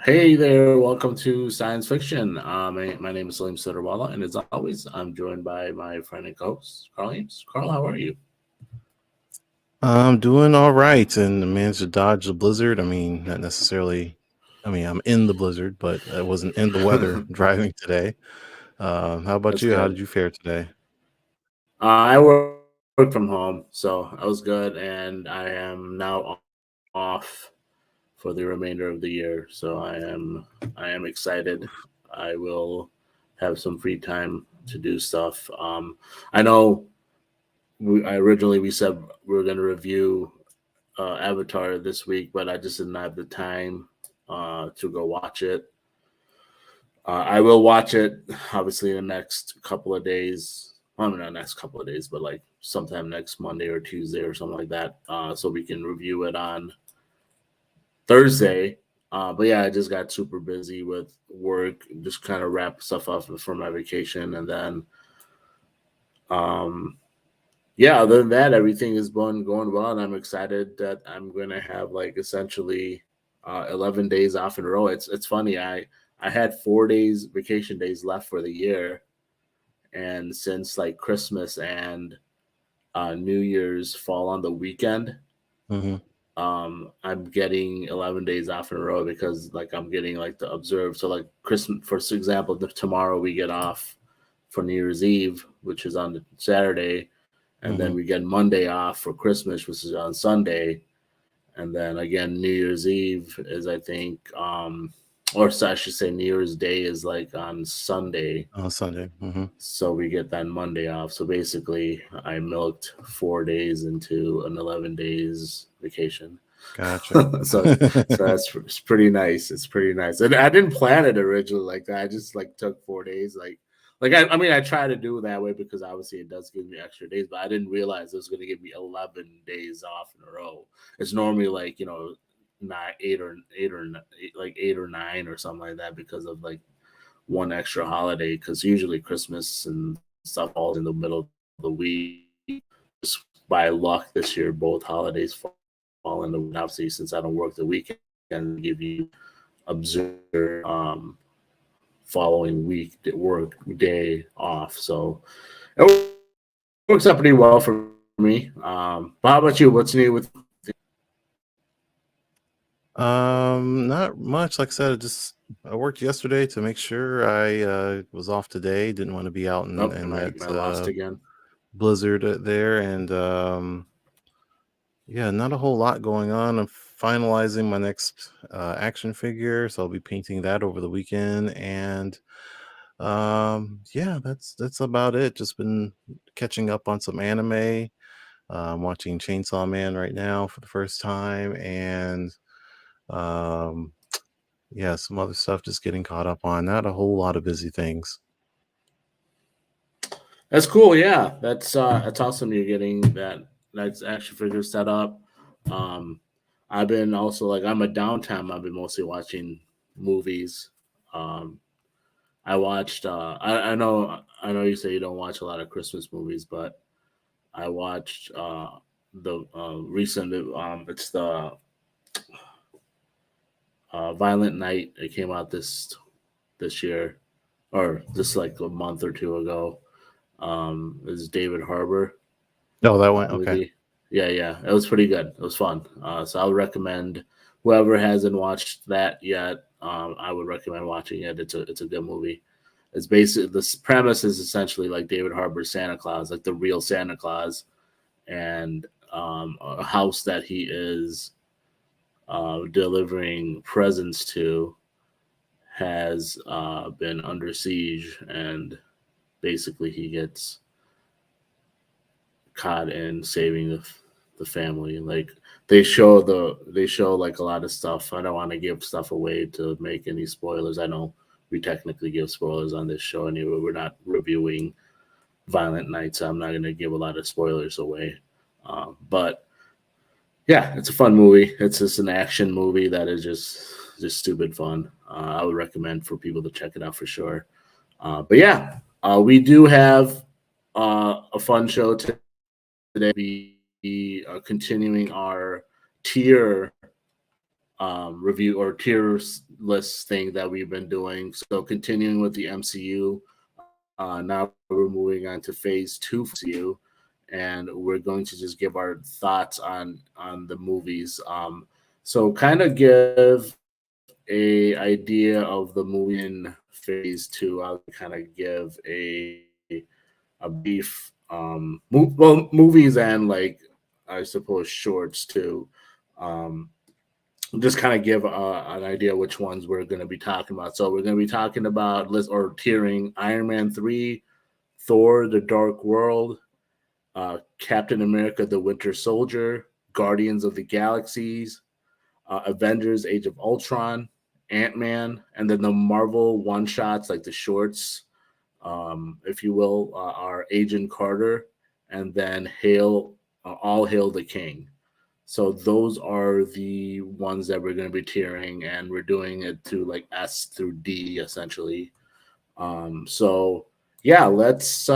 Hey there, welcome to Science Fiction. My name is Salim Suterwalla, and as always, I'm joined by my friend and co-host, Carl Eames. Carl, how are you? I'm doing all right, and managed to dodge the blizzard. I mean, not necessarily. I mean, I'm in the blizzard, but I wasn't in the weather driving today. How about That's you? How good. did you fare today? I work from home, so I was good, and I am now off for the remainder of the year. So I am excited. I will have some free time to do stuff. I know we said we were going to review Avatar this week, but I just didn't have the time to go watch it. I will watch it obviously in the next couple of days. I mean, not next couple of days, but like sometime next Monday or Tuesday or something like that, so we can review it on Thursday. But yeah, I just got super busy with work, just kind of wrap stuff up for my vacation, and then yeah, other than that, everything is going well, and I'm excited that I'm going to have like essentially 11 days off in a row. It's funny. I had 4 days vacation days left for the year, and since like Christmas and New Year's fall on the weekend, hmm I'm getting 11 days off in a row because like I'm getting like to observe. So like Christmas, for example, tomorrow we get off for New Year's Eve, which is on Saturday, and then hmm we get Monday off for Christmas, which is on Sunday, and then again New Year's Eve is I think, or so I should say New Year's Day is like on Sunday, On Sunday. so we get that Monday off. So basically, I milked 4 days into an 11 days vacation. Gotcha. so that's it's pretty nice. It's pretty nice, and I didn't plan it originally like that. I just like took 4 days, like I mean, I try to do it that way because obviously it does give me extra days, but I didn't realize it was going to give me 11 days off in a row. It's normally like not like 8 or 9 or something like that because of like one extra holiday. Because usually Christmas and stuff falls in the middle of the week. Just by luck, this year both holidays fall in the week. Obviously, since I don't work the weekend, give you observe following week work day off. So it works out pretty well for me. But how about you? What's new with? Not much. Like I said, I worked yesterday to make sure I was off today. Didn't want to be out in I that lost again. blizzard there, and yeah, not a whole lot going on. I'm finalizing my next action figure, so I'll be painting that over the weekend. And yeah, that's about it. Just been catching up on some anime. I'm watching Chainsaw Man right now for the first time, and Um, yeah, some other stuff just getting caught up on. Not a whole lot of busy things. That's cool. Yeah, that's awesome. You're getting that action figure set up. Um, I've been also like I'm a downtime. I've been mostly watching movies. Um, I watched. I know you say you don't watch a lot of Christmas movies, but I watched the recent. It's the Violent Night. It came out this year, or just like a month or two ago. Is David Harbour Oh, that went okay. movie. Yeah, yeah, it was pretty good. It was fun. So I would recommend whoever hasn't watched that yet. I would recommend watching it. It's a good movie. It's basically the premise is essentially like David Harbour's Santa Claus, like the real Santa Claus, and a house that he is delivering presents to has been under siege, and basically he gets caught in saving the family. Like they show like a lot of stuff. I don't want to give stuff away to make any spoilers. I know we technically give spoilers on this show anyway. We're not reviewing Violent Night, so I'm not going to give a lot of spoilers away. But yeah, it's a fun movie. It's just an action movie that is just stupid fun. I would recommend for people to check it out for sure. But yeah, we do have a fun show today. Be continuing our tier review or tier list thing that we've been doing. So continuing with the MCU, now we're moving on to phase 2 for MCU, and we're going to just give our thoughts on the movies. So kind of give a idea of the movie in phase 2. I'll kind of give a brief movies and like I suppose shorts too. Um, just kind of give an idea which ones we're going to be talking about. So we're going to be talking about list or tiering Iron Man 3, Thor: The Dark World, Captain America: The Winter Soldier, Guardians of the Galaxies, Avengers: Age of Ultron, Ant Man, and then the Marvel one shots like the shorts, if you will, are Agent Carter, and then All Hail the King. So those are the ones that we're going to be tiering, and we're doing it through like S through D essentially. So yeah, let's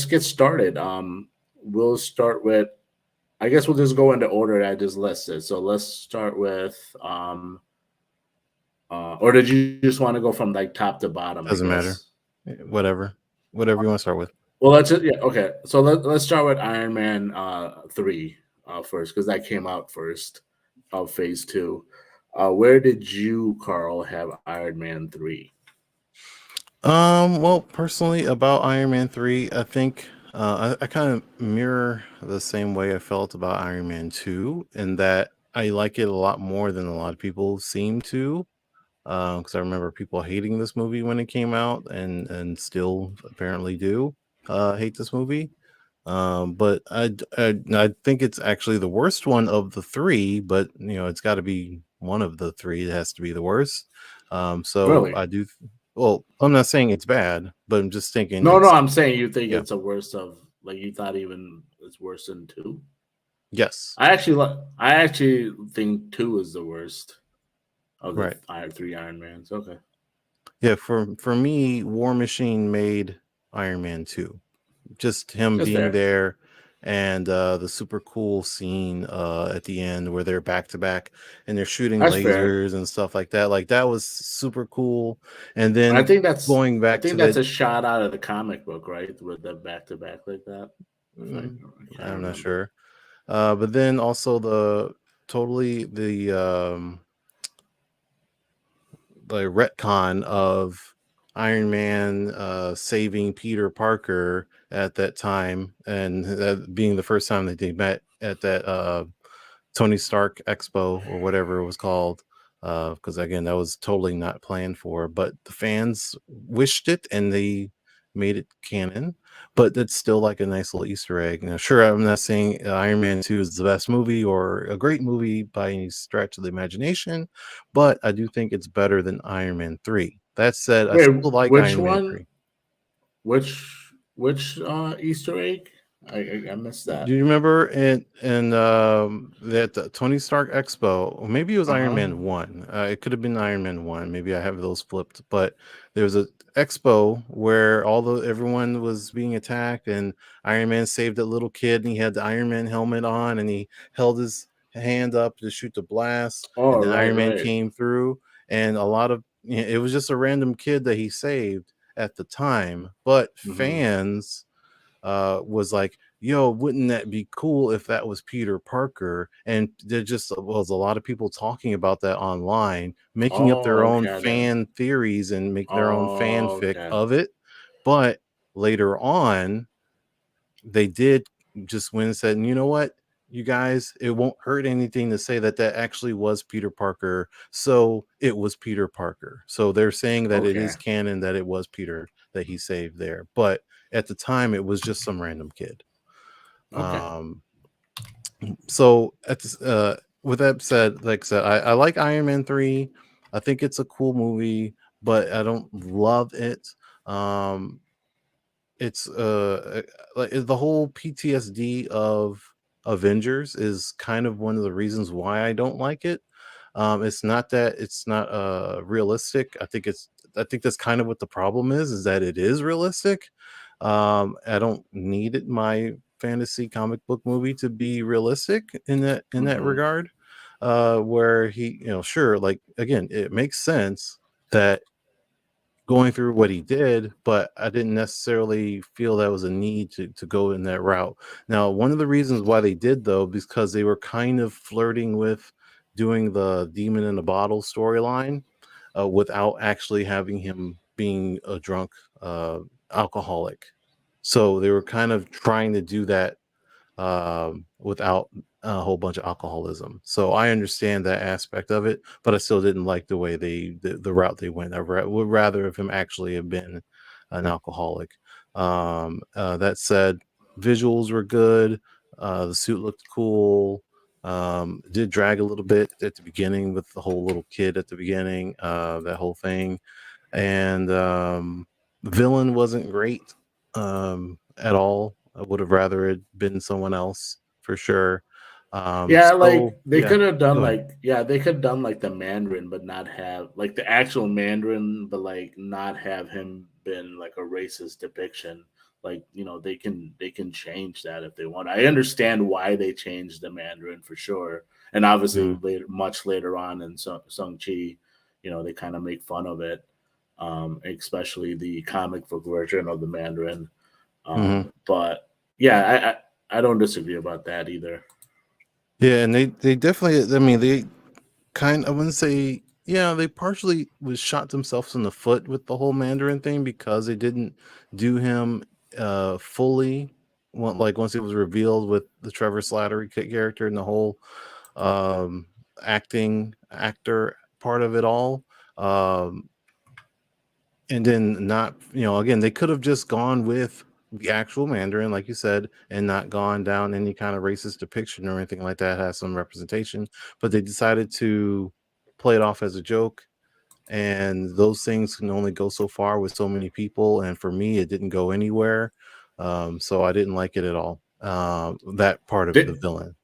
get started. We'll start with. I guess we'll just go into order I just listed. So let's start with. Or did you just want to go from like top to bottom? I Doesn't matter. guess. Whatever you want to start with. Well, yeah, okay. So let's start with Iron Man 3 first because that came out first of phase 2. Where did you, Carl, have Iron Man 3? Well, personally, about Iron Man 3, I think I kind of mirror the same way I felt about Iron Man 2, in that I like it a lot more than a lot of people seem to. Because I remember people hating this movie when it came out, and still apparently do hate this movie. But I think it's actually the worst one of the three, but it's got to be one of the three. It has to be the worst. So Really? I do. Well, I'm not saying it's bad, but I'm just thinking No, it's I'm saying you think yeah. it's a worst of like you thought even it's worse than 2. Yes. I actually think 2 is the worst of the Right. 3 Iron Mans. Okay, Yeah. For me, War Machine made Iron Man 2. Just him that's being fair. there, and the super cool scene at the end where they're back to back and they're shooting That's fair. lasers and stuff like that. Like, that was super cool. And I then think that's going I back think to that's that, a shot out of the comic book, right? With the back to back like that. If I mm, can't I'm not remember. sure. But then also the retcon of Iron Man saving Peter Parker at that time, and that being the first time that they met at that Tony Stark Expo or whatever it was called. Because again, that was totally not planned for, but the fans wished it, and they made it canon, but that's still like a nice little Easter egg. Now, sure, I'm not saying Iron Man 2 is the best movie or a great movie by any stretch of the imagination, but I do think it's better than Iron Man 3. That said, I Wait, still like which Iron Man one? 3. Which Easter egg? I missed Do that. you remember in that Tony Stark Expo? Or maybe it was Uh Iron huh. Man 1. It could have been Iron Man 1. Maybe I have those flipped. But there was a expo where everyone was being attacked, and Iron Man saved that little kid, and he had the Iron Man helmet on, and he held his hand up to shoot the blast, Oh, and then right, Iron Man right. came through, and it was just a random kid that he saved at the time, but Mm-hmm. fans was like, yo, wouldn't that be cool if that was Peter Parker? And there just was a lot of people talking about that online, making up their Oh, own okay then. fan theories and making their own Oh, fanfic okay. of it. But later on, they did just went and said, you know what? You guys, it won't hurt anything to say that that actually was Peter Parker. So it was Peter Parker. So they're saying that it Okay. is canon that it was Peter that he saved there. But at the time, it was just some random kid. Okay. Um, so with that said, like I said, I like Iron Man 3. I think it's a cool movie, but I don't love it. Um, it's like the whole PTSD of Avengers is kind of one of the reasons why I don't like it. It's not that it's not realistic. I think that's kind of what the problem is that it is realistic. I don't need it my fantasy comic book movie to be realistic in that Mm-hmm. regard. Where he, sure, like again, it makes sense that going through what he did, but I didn't necessarily feel that was a need to go in that route. Now, one of the reasons why they did though, because they were kind of flirting with doing the demon in the bottle storyline without actually having him being a drunk alcoholic. So they were kind of trying to do that without a whole bunch of alcoholism. So I understand that aspect of it, but I still didn't like the way the route they went. Would rather if him actually have been an alcoholic. That said, visuals were good. The suit looked cool. Did drag a little bit at the beginning with the whole little kid at the beginning. That whole thing, and villain wasn't great at all. I would have rather it been someone else for sure. Yeah, So like they yeah, could have done go ahead. like yeah, they could have done like the Mandarin, but not have like the actual Mandarin, but like not have him been like a racist depiction. Like they can change that if they want. I understand why they changed the Mandarin for sure, and obviously Mm-hmm, later, much later on in Sung Chi, they kind of make fun of it, especially the comic book version of the Mandarin. mm-hmm. But yeah, I don't disagree about that either. Yeah, and they definitely. I mean, they I wouldn't say. Yeah, they partially was shot themselves in the foot with the whole Mandarin thing because they didn't do him fully. Like once it was revealed with the Trevor Slattery character and the whole um actor part of it all. Um and then not, again, they could have just gone with the actual Mandarin, like you said, and not gone down any kind of racist depiction or anything like that, has some representation, but they decided to play it off as a joke. And those things can only go so far with so many people, and for me it didn't go anywhere. So I didn't like it at all, that part of the They, villain.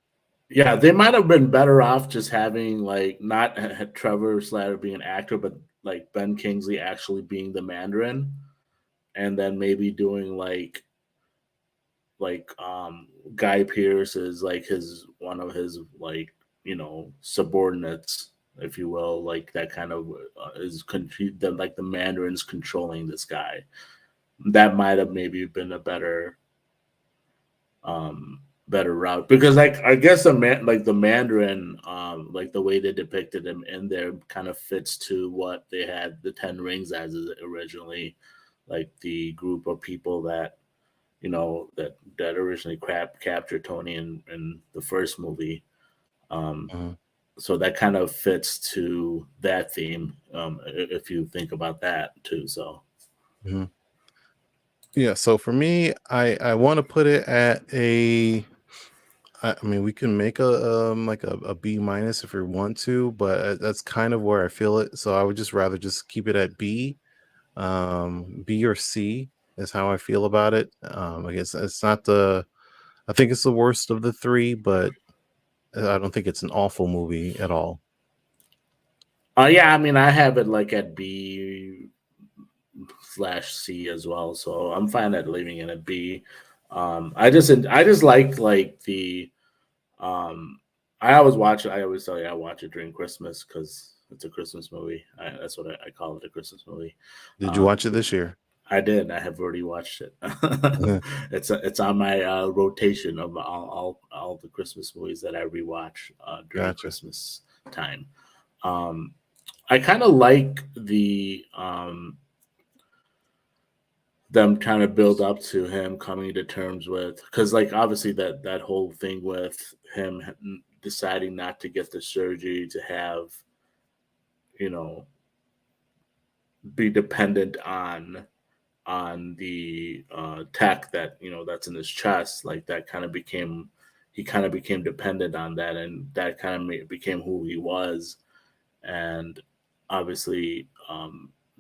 Yeah, they might have been better off just having like not Trevor Slatter being an actor, but like Ben Kingsley actually being the Mandarin, and then maybe doing like Guy Pearce is like his one of his like subordinates, if you will, like that kind of like the Mandarin's controlling this guy. That might have maybe been a um better route because like I guess the Mandarin like the way they depicted him in there kind of fits to what they had the 10 rings as originally, like the group of people that that originally captured Tony in the first movie. um Mhm, so that kind of fits to that theme, if you think about that too. So mhm. Yeah, so for me, I want to put it at a. I mean, we can make a like a B minus if we want to, but that's kind of where I feel it. So I would just rather just keep it at B. B or C is how I feel about it. I guess it's not the. I think it's the worst of the three, but I don't think it's an awful movie at all. Yeah, I mean, I have it like at B/C as well, so I'm fine at leaving it at B. I just like the um I always watch it. I always tell you I watch it during Christmas because it's a Christmas movie. That's what I call it, a Christmas movie. Did you watch Um, it this year? I did. I have already watched it. Mhm. It's on my rotation of all the Christmas movies that I rewatch during Gotcha. Christmas time. Um, I kind of like them trying to build up to him coming to terms with, because like obviously that whole thing with him deciding not to get the surgery to have, you know, be dependent on the tech that, that's in his chest, like that kind of became, he kind of became dependent on that, and that kind of became who he was. And obviously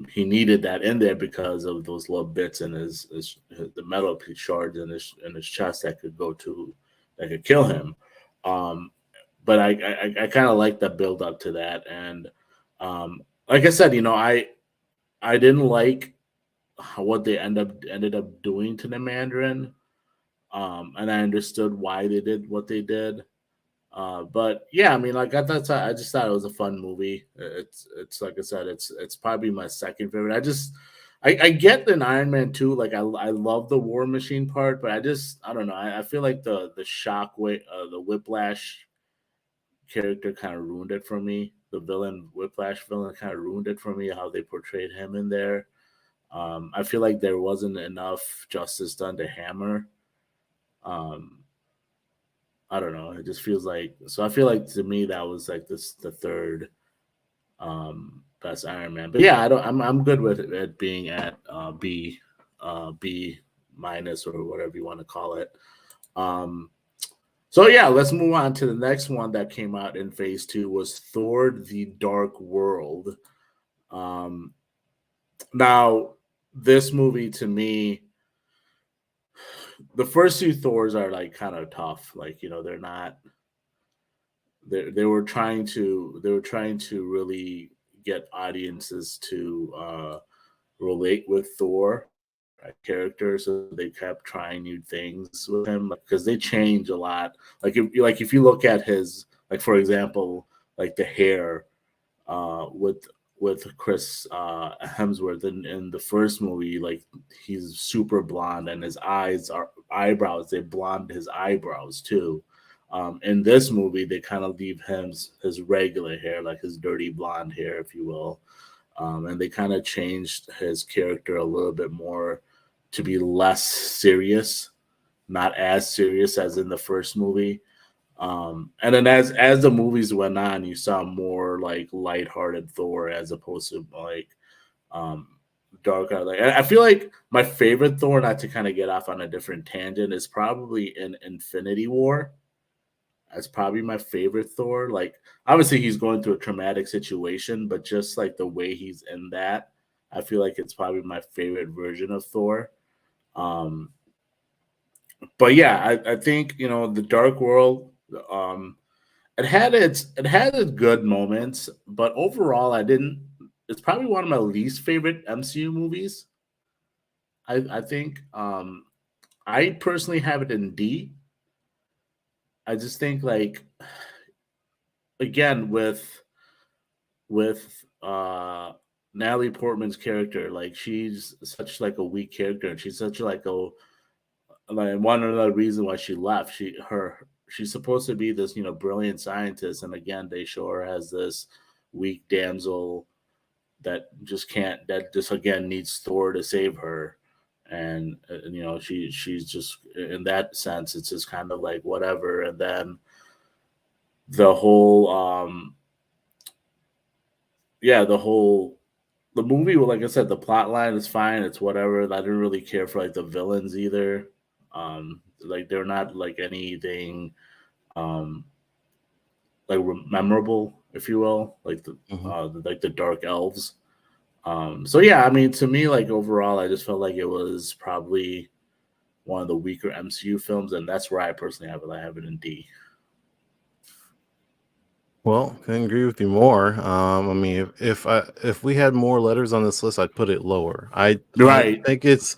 he needed that in there because of those little bits in his the metal shards in his chest that could go to, that could kill him. um but I kind of like the build up to that. And like I said, I didn't like what they ended up doing to the Mandarin. And I understood why they did what they did. But yeah, I mean, like I just thought it was a fun movie. It's like I said, it's probably my second favorite. I get an Iron Man 2. Like I love the War Machine part, but I don't know. I feel like the shockwave, the Whiplash character kind of ruined it for me. The villain, Whiplash villain, kind of ruined it for me. How they portrayed him in there. I feel like there wasn't enough justice done to Hammer. Um, I don't know. It just feels like, so. I feel like to me that was like this the third best Iron Man. But yeah, I don't. I'm good with it being at B minus or whatever you want to call it. Um, so yeah, let's move on to the next one that came out in Phase Two was Thor: The Dark World. Um, Now this movie to me, the first two Thors are like kind of tough. Like, they're not, they were trying to really get audiences to relate with Thor character, so they kept trying new things with him, like, because they change a lot. Like if you look at his, like, for example, like the hair with Chris Hemsworth in the first movie, like he's super blonde, and his eyebrows, they blonde his eyebrows too. In this movie, they kind of leave his regular hair, like his dirty blonde hair, if you will. And they kind of changed his character a little bit more to be less serious, not as serious as in the first movie. And then as the movies went on, you saw more like lighthearted Thor as opposed to like um dark. Like I feel like my favorite Thor, not to kind of get off on a different tangent, is probably in Infinity War. That's probably my favorite Thor. Like obviously he's going through a traumatic situation, but just like the way he's in that, I feel like it's probably my favorite version of Thor. Um, but yeah, I think the Dark World. Um, it had its good moments, but overall, I didn't. It's probably one of my least favorite MCU movies. I think I personally have it in D. I just think like, again, with Natalie Portman's character, like she's such like a weak character, and she's such like a, like one of the reasons why she left. She's supposed to be this brilliant scientist, and again they show her as this weak damsel that just again needs Thor to save her. And she's just, in that sense, it's just kind of like whatever. And then the whole yeah, the whole the movie, well, like I said, the plot line is fine. It's whatever. I didn't really care for like the villains either. Like they're not like anything um like memorable, if you will, Mhm. like the dark elves. So yeah, I mean, to me, like overall, I just felt like it was probably one of the weaker MCU films, and that's where I personally have it. I have it in D. Well, couldn't agree with you more. I mean, if we had more letters on this list, I'd put it lower. I Right. think it's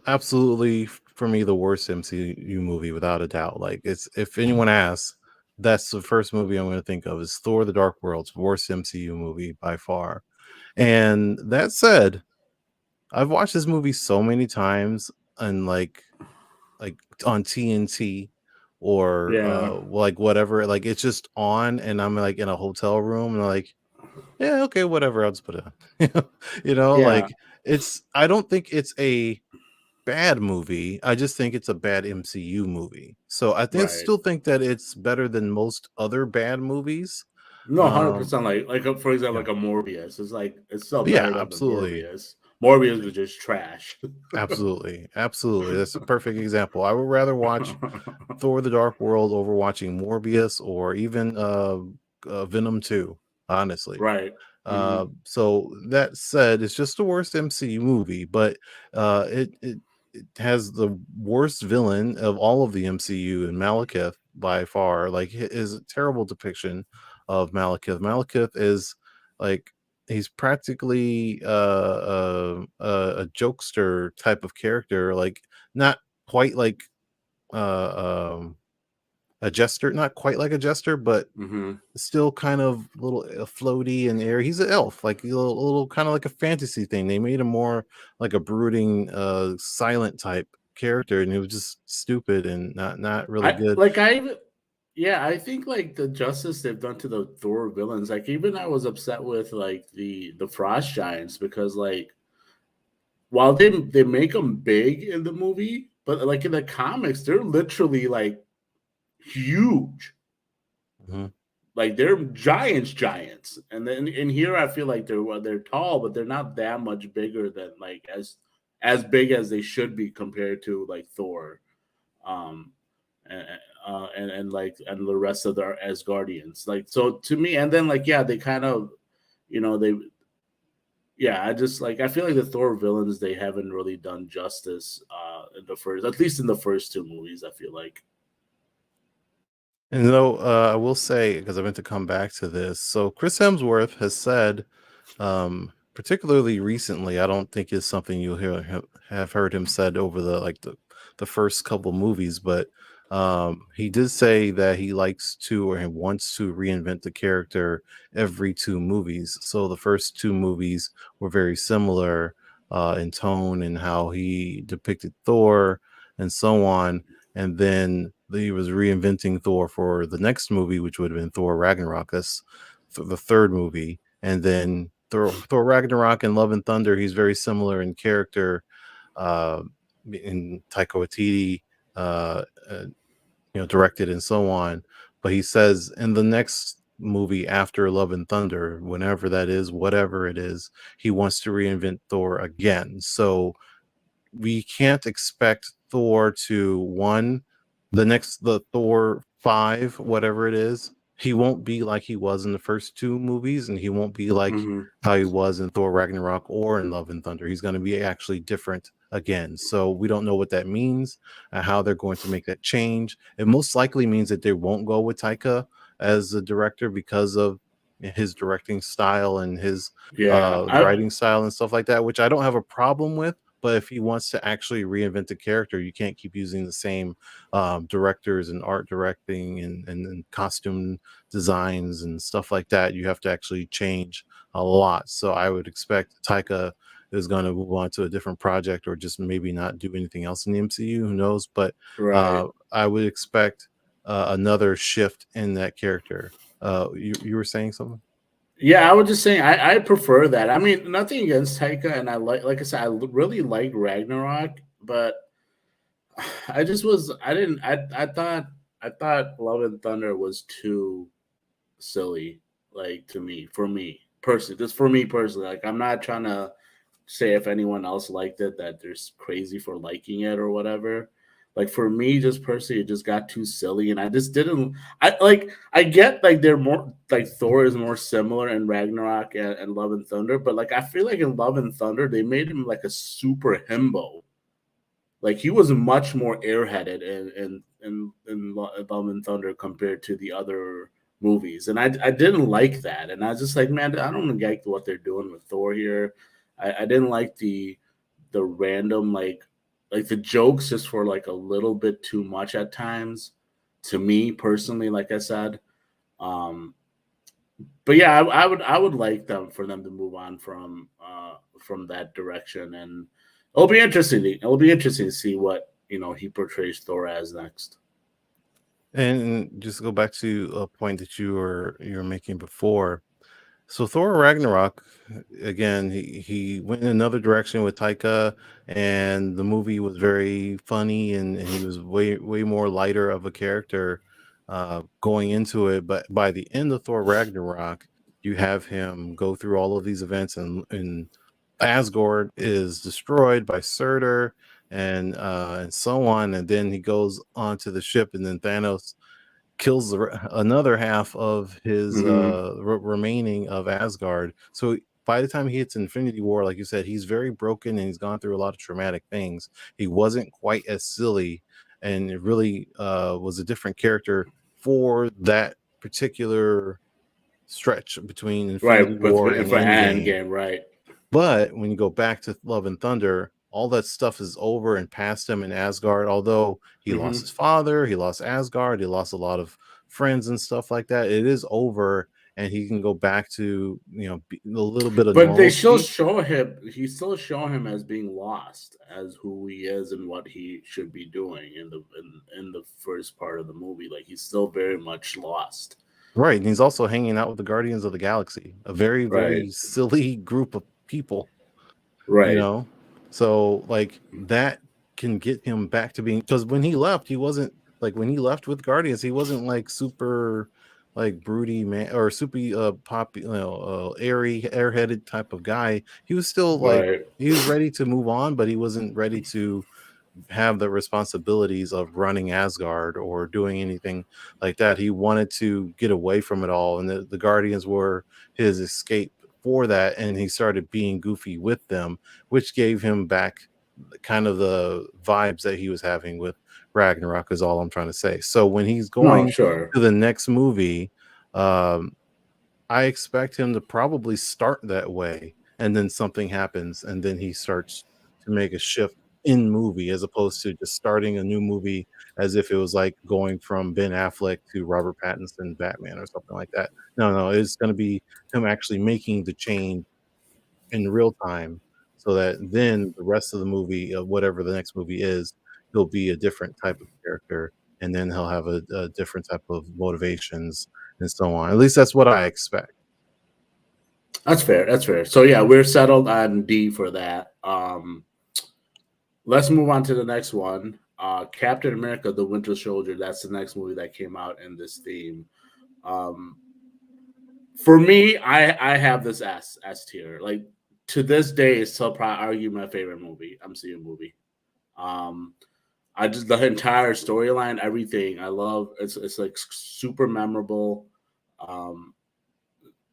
absolutely for me the worst MCU movie without a doubt. Like it's if anyone asks, that's the first movie I'm going to think of is Thor: The Dark World's worst MCU movie by far. And that said, I've watched this movie so many times and like on TNT or Yeah. like whatever. Like it's just on, and I'm like in a hotel room, and like, yeah, okay, whatever. I'll just put it on. Yeah. Like it's. I don't think it's a bad movie. I just think it's a bad MCU movie. So Right. still think that it's better than most other bad movies. No, Um, 100%. For example, yeah, like a Morbius. It's like it's still yeah, better than absolutely. Morbius. Morbius was just trash. Absolutely. Absolutely. That's a perfect example. I would rather watch Thor: The Dark World over watching Morbius or even Venom 2, honestly. Right. Hmm. So that said, it's just the worst MCU movie, but it has the worst villain of all of the MCU in Malekith by far. Like is a terrible depiction of Malekith. Malekith is like he's practically a jokester type of character, like not quite like um a jester, not quite like a jester, but Hmm. still kind of little floaty in the air. He's an elf, like a little kind of like a fantasy thing. They made him more like a brooding, silent type character, and it was just stupid and not really I good. like I even Yeah, I think like the justice they've done to the Thor villains, like even I was upset with like the Frost Giants because like while they make them big in the movie, but like in the comics, they're literally like huge. Mhm. Like they're giants, and then in here I feel like they're tall, but they're not that much bigger than like as big as they should be compared to like Thor, um, and and the rest of the Asgardians. Like so to me, and then like yeah, they kind of they yeah, I just like I feel like the Thor villains they haven't really done justice in the first, at least in the first two movies. I feel like And though I will say, because I meant to come back to this, so Chris Hemsworth has said, particularly recently, I don't think is something you'll have heard him said over the first couple movies, but he did say that he likes to or he wants to reinvent the character every two movies. So the first two movies were very similar in tone and how he depicted Thor and so on, and then he was reinventing Thor for the next movie, which would have been Thor Ragnarok. That's the third movie, and then Thor Ragnarok and Love and Thunder. He's very similar in character. Uh, in Taika Waititi, uh, uh, directed and so on. But he says in the next movie after Love and Thunder, whenever that is, whatever it is, he wants to reinvent Thor again. So we can't expect Thor to one the Thor 5 whatever it is, he won't be like he was in the first two movies, and he won't be like hmm how he was in Thor Ragnarok or in Love and Thunder. He's going to be actually different again. So we don't know what that means and how they're going to make that change. It most likely means that they won't go with Taika as the director because of his directing style and his yeah, writing style and stuff like that, which I don't have a problem with. But if he wants to actually reinvent the character, you can't keep using the same directors and art directing and costume designs and stuff like that. You have to actually change a lot. So I would expect Taika is going to move on to a different project or just maybe not do anything else in the MCU. Who knows? But right. I would expect another shift in that character. You were saying something? Yeah, I was just saying I prefer that. I mean, nothing against Taika, and like I said, really like Ragnarok, but I just was I didn't I thought Love and Thunder was too silly, like to me for me. personally, just for me personally. Like, I'm not trying to say if anyone else liked it that they're crazy for liking it or whatever. Like, for me, just personally, it just got too silly, and I just didn't. I get like they're more like Thor is more similar in Ragnarok and Love and Thunder, but like I feel like in Love and Thunder they made him like a super himbo. Like, he was much more airheaded in Love and Thunder compared to the other movies, and I didn't like that, and I was just like, man, I don't like what they're doing with Thor here. I didn't like the random like the jokes just for like a little bit too much at times to me personally. Like I said, um, but yeah, I would like them for them to move on from that direction, and it'll be interesting. It'll be interesting to see what he portrays Thor as next. And just go back to a point that you were making before. So Thor Ragnarok, again, he went in another direction with Taika, and the movie was very funny, and he was way more lighter of a character going into it. But by the end of Thor Ragnarok, you have him go through all of these events, and Asgard is destroyed by Surtur, and so on, and then he goes onto the ship, and then Thanos kills another half of his Hmm. remaining of Asgard. So by the time he hits Infinity War, like you said, he's very broken and he's gone through a lot of traumatic things. He wasn't quite as silly, and it really was a different character for that particular stretch between Infinity Right, but War and for Endgame. Endgame, right? But when you go back to Love and Thunder, all that stuff is over and past him in Asgard. Although he lost his Hmm. father, he lost Asgard, he lost a lot of friends and stuff like that. It is over, and he can go back to a little bit of But they still normalcy. show him. He still show him as being lost, as who he is and what he should be doing in the first part of the movie. Like, he's still very much lost. Right, and he's also hanging out with the Guardians of the Galaxy, a very Right. very silly group of people. you Right. know so like that can get him back to being, because when he left, he wasn't like, when he left with Guardians, he wasn't like super like broody man or super pop, airy airheaded type of guy. He was still like, Right. he was ready to move on, but he wasn't ready to have the responsibilities of running Asgard or doing anything like that. He wanted to get away from it all, and the Guardians were his escape for that. And he started being goofy with them, which gave him back kind of the vibes that he was having with Ragnarok, is all I'm trying to say. So when he's No, going sure. to the next movie, um, I expect him to probably start that way, and then something happens, and then he starts to make a shift in movie, as opposed to just starting a new movie as if it was like going from Ben Affleck to Robert Pattinson Batman or something like that. No, no, it's going to be him actually making the change in real time, so that then the rest of the movie, whatever the next movie is, he'll be a different type of character, and then he'll have a different type of motivations and so on. At least that's what I expect. That's fair. That's fair. So yeah, we're settled on D for that. Let's move on to the next one. Captain America: The Winter Soldier. That's the next movie that came out in this theme. Um, for me, I have this S tier. Like, to this day, it's still probably argue my favorite movie, MCU movie. Um, I just the entire storyline, everything I love. It's like super memorable. Um,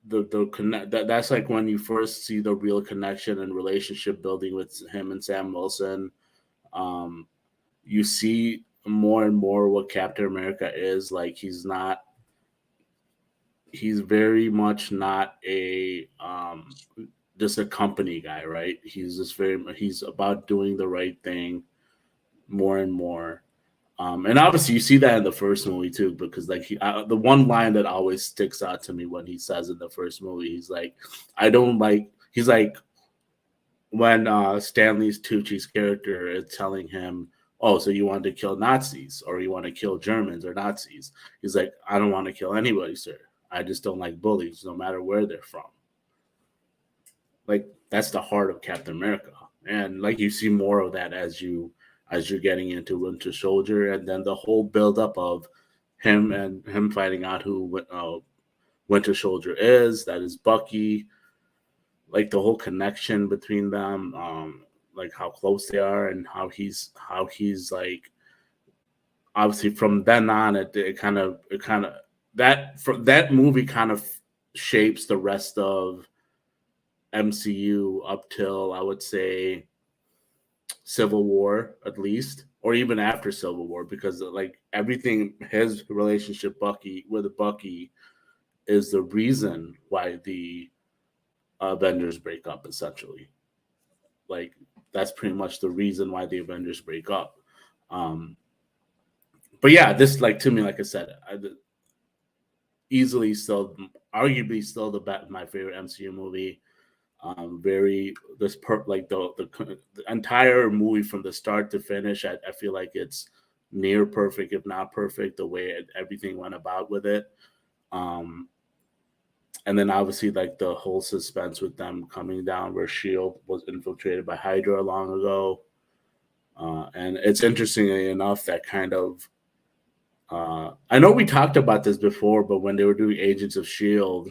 the connect that's like when you first see the real connection and relationship building with him and Sam Wilson. Um, you see more and more what Captain America is like. He's very much not a just a company guy, right? He's about doing the right thing more and more. And obviously, you see that in the first movie too, because like the one line that always sticks out to me when he says in the first movie, he's like, "I don't like." He's like, when Stanley's Tucci's character is telling him, "Oh, so you want to kill Nazis, or you want to kill Germans or Nazis?" He's like, "I don't want to kill anybody, sir. I just don't like bullies, no matter where they're from." Like, that's the heart of Captain America, and like you see more of that as you're getting into Winter Soldier, and then the whole buildup of him finding out who Winter Soldier is. That is Bucky. like the whole connection between them, like how close they are, and how he's like obviously from then on it kind of that movie kind of shapes the rest of MCU up till I would say Civil War at least, or even after Civil War, because like everything, his relationship Bucky is the reason why the Avengers break up. Essentially, like that's pretty much the reason why the Avengers break up. Um, but yeah, this like to me, like I said, easily still, arguably still my favorite MCU movie. Very this per like the entire movie from the start to finish. I feel like it's near perfect, if not perfect, the way everything went about with it. Um, and then obviously like the whole suspense with them coming down, where Shield was infiltrated by Hydra long ago. And it's interestingly enough that kind of I know we talked about this before, but when they were doing Agents of Shield,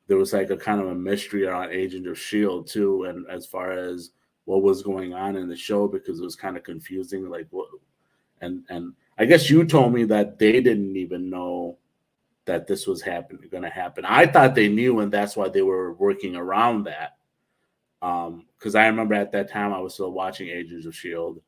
there was like a kind of a mystery around Agent of Shield too, and as far as what was going on in the show, because it was kind of confusing. Like what, and I guess you told me that they didn't even know that this was going to happen. I thought they knew, and that's why they were working around that. Because I remember at that time I was still watching Agents of Shield,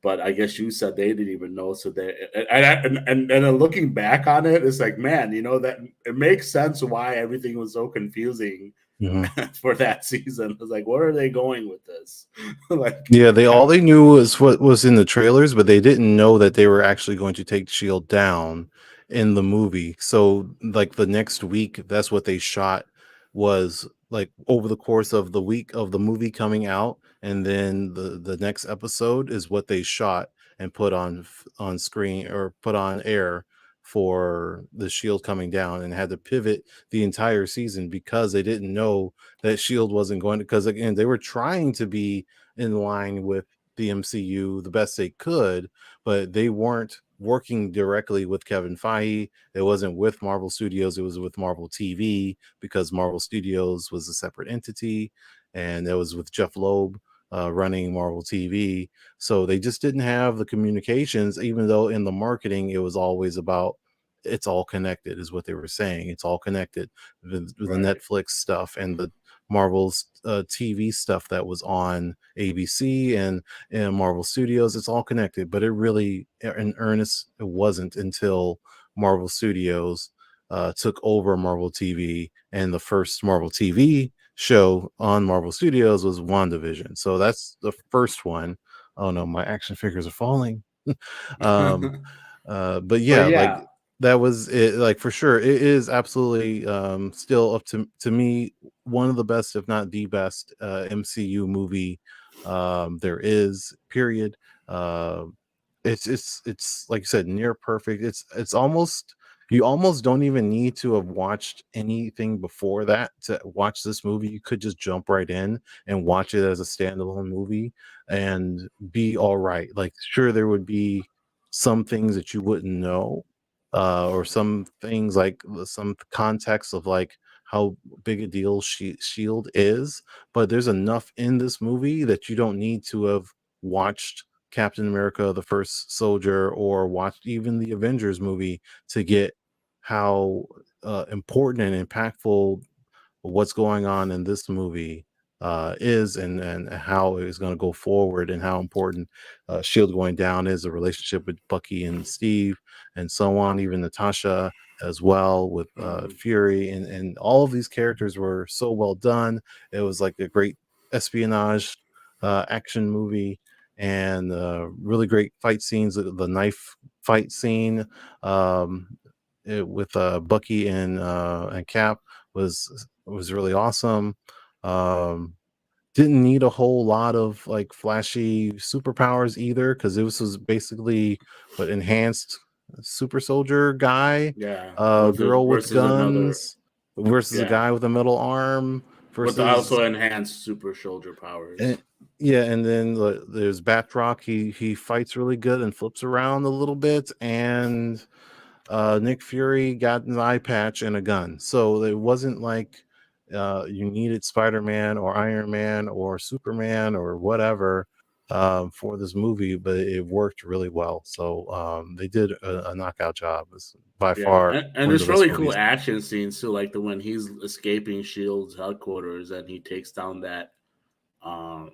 but I guess you said they didn't even know. So they and then looking back on it, it's like, man, that it makes sense why everything was so confusing Mhm. for that season. I was like, where are they going with this? Like, Yeah, they knew was what was in the trailers, but they didn't know that they were actually going to take Shield down in the movie. So like the next week, that's what they shot, was like over the course of the week of the movie coming out, and then the next episode is what they shot and put on screen or put on air for the Shield coming down, and had to pivot the entire season because they didn't know that Shield wasn't going to, because again they were trying to be in line with the MCU the best they could, but they weren't working directly with Kevin Feige. It wasn't with Marvel Studios, it was with Marvel TV, because Marvel Studios was a separate entity, and it was with Jeff Loeb running Marvel TV. So they just didn't have the communications, even though in the marketing it was always about it's all connected, is what they were saying. It's all connected. The right. Netflix stuff and the Marvel's TV stuff that was on ABC and Marvel Studios, it's all connected. But it really, in earnest, it wasn't until Marvel Studios took over Marvel TV, and the first Marvel TV show on Marvel Studios was WandaVision. So that's the first one. Oh no, my action figures are falling. um, but But yeah, like yeah, that was it. Like for sure, it is absolutely still up to me one of the best, if not the best, MCU movie there is. Period. Uh, it's like you said, near perfect. It's almost, you almost don't even need to have watched anything before that to watch this movie. You could just jump right in and watch it as a standalone movie and be all right. Like sure, there would be some things that you wouldn't know, or some things like some context of like how big a deal Shield is, but there's enough in this movie that you don't need to have watched Captain America: The First Soldier or watched even the Avengers movie to get how important and impactful what's going on in this movie is, and how it is going to go forward, and how important Shield going down is, the relationship with Bucky and Steve, and so on. Even Natasha as well with mhm. Fury, and all of these characters were so well done. It was like a great espionage action movie, and really great fight scenes. The knife fight scene with Bucky and Cap was really awesome. Um, didn't need a whole lot of like flashy superpowers either, because this was basically what enhanced super soldier guy, Yeah, girl with versus another, guns versus a yeah, guy with a metal arm with versus also enhanced super soldier powers. and yeah, and then there's Batroc. He fights really good and flips around a little bit, and Nick Fury got an eye patch and a gun. So it wasn't like you needed Spider-Man or Iron Man or Superman or whatever for this movie, but it worked really well. So they did a knockout job. It's by Yeah, far and one of the there's best really cool movies. action scenes too, like the when he's escaping Shield's headquarters and he takes down um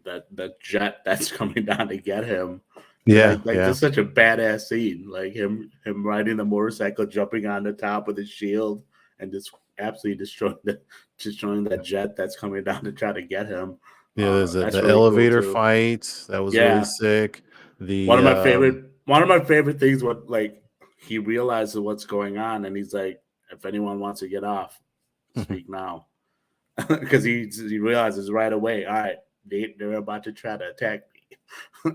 that jet that's coming down to get him. Yeah, Like yeah, just such a badass scene. Like him riding the motorcycle, jumping on the top with his shield, and just absolutely destroying that jet that's coming down to try to get him. yeah. There's That's the really cool elevator too. fight that was really Yeah, sick. The one of my favorite things what like he realizes what's going on and he's like, if anyone wants to get off, speak now. Because he realizes right away, all right, they're about to try to attack me.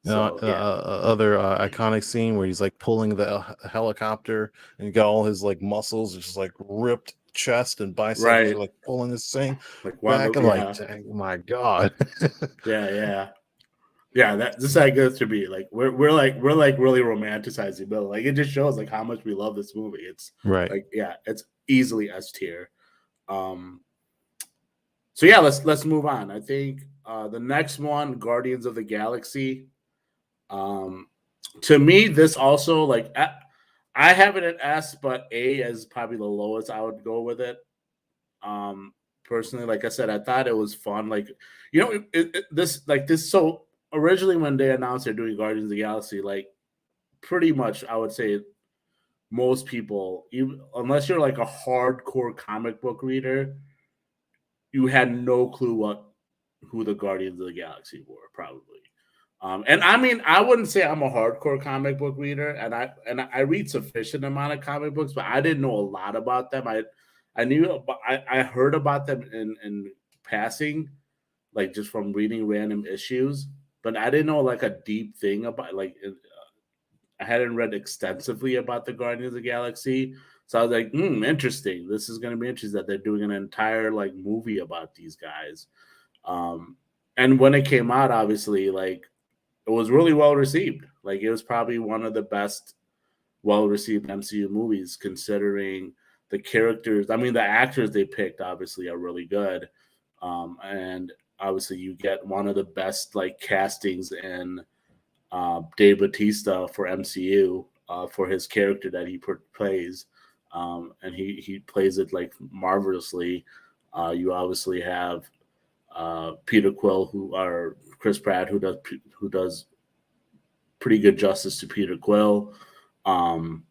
So yeah, other iconic scene where he's like pulling the helicopter and you got all his like muscles, just like ripped chest and biceps as right. you're like pulling this thing Like one back. of I'm the like, yeah, dang, my God. yeah. Yeah, that this is how it goes to be. Like we're like really romanticizing Bill. Like it just shows like how much we love this movie. It's Right. like yeah, it's easily S tier. Um, so yeah, let's move on. I think the next one, Guardians of the Galaxy. Um, to me, this also like I have it at S, but A is probably the lowest I would go with it. Personally, like I said, I thought it was fun. Like this. So originally, when they announced they're doing Guardians of the Galaxy, like pretty much, I would say most people, even unless you're like a hardcore comic book reader, you had no clue who the Guardians of the Galaxy were, probably. And I mean, I wouldn't say I'm a hardcore comic book reader, and I read sufficient amount of comic books, but I didn't know a lot about them. I knew, but I heard about them in passing, like just from reading random issues, but I didn't know like a deep thing about like I hadn't read extensively about the Guardians of the Galaxy. So I was like, interesting. This is going to be interesting that they're doing an entire like movie about these guys. Um, and when it came out, obviously, like it was really well received. Like it was probably one of the best well received MCU movies, considering the characters. I mean, the actors they picked obviously are really good, and obviously you get one of the best like castings in Dave Bautista for MCU for his character that he plays, and he plays it like marvelously. You obviously have Peter Quill, who are Chris Pratt, who does pretty good justice to Peter Quill. Um,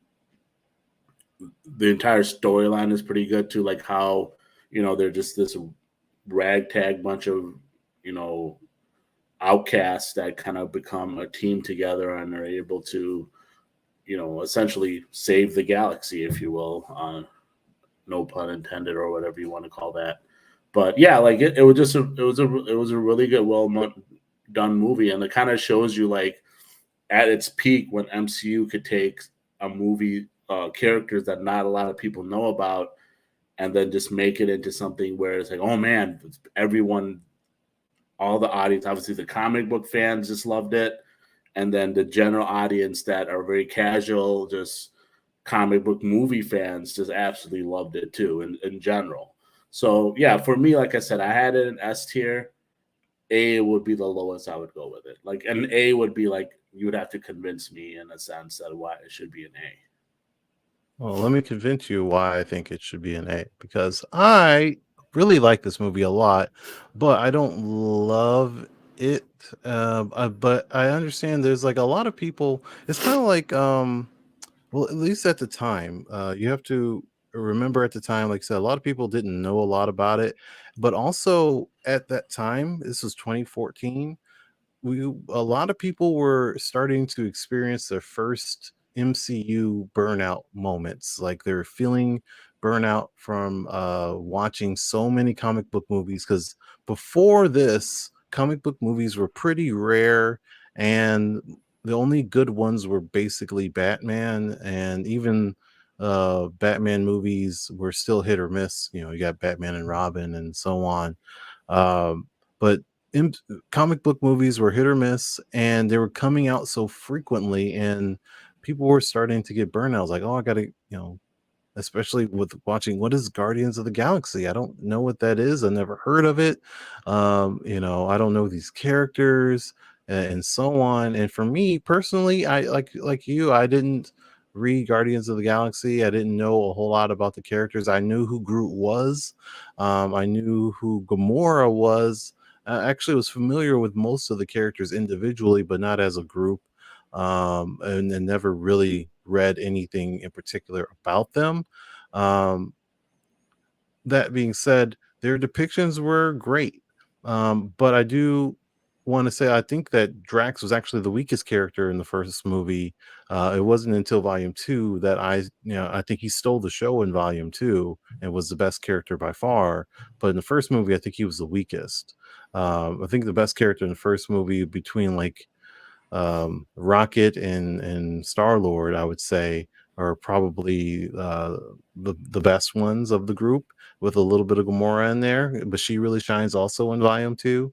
the entire storyline is pretty good too, like how they're just this ragtag bunch of you know outcasts that kind of become a team together and are able to essentially save the galaxy, if you will. No pun intended, or whatever you want to call that. But yeah, like it was just it was a really good, done movie, and it kind of shows you like at its peak when MCU could take a movie characters that not a lot of people know about, and then just make it into something where it's like, oh man, everyone, all the audience, obviously the comic book fans just loved it, and then the general audience that are very casual, just comic book movie fans, just absolutely loved it too, in general. So yeah, for me, like I said, I had it in S tier. A would be the lowest I would go with it. Like an A would be like you would have to convince me in a sense that why it should be an A. Well, let me convince you why I think it should be an A, because I really like this movie a lot, but I don't love it. But I understand there's like a lot of people. It's kind of like well, at least at the time, you have to remember at the time, like I said, a lot of people didn't know a lot about it, but also at that time, this was 2014, we a lot of people were starting to experience their first MCU burnout moments. Like they're feeling burnout from watching so many comic book movies, because before this, comic book movies were pretty rare, and the only good ones were basically Batman, and even Batman movies were still hit or miss. You know, you got Batman and Robin and so on. But in, comic book movies were hit or miss, and they were coming out so frequently, and people were starting to get burnouts. Like, oh, I gotta, especially with watching what is Guardians of the Galaxy. I don't know what that is. I never heard of it. I don't know these characters and so on. And for me personally, I like you, I didn't read Guardians of the Galaxy. I didn't know a whole lot about the characters. I knew who Groot was. I knew who Gamora was. I actually was familiar with most of the characters individually, but not as a group, and never really read anything in particular about them. Um, that being said, their depictions were great. But I do want to say I think that Drax was actually the weakest character in the first movie. It wasn't until Volume Two that I think he stole the show in Volume Two and was the best character by far. But in the first movie, I think he was the weakest. I think the best character in the first movie between like Rocket and Star Lord, I would say, are probably the best ones of the group, with a little bit of Gamora in there, but she really shines also in Volume Two.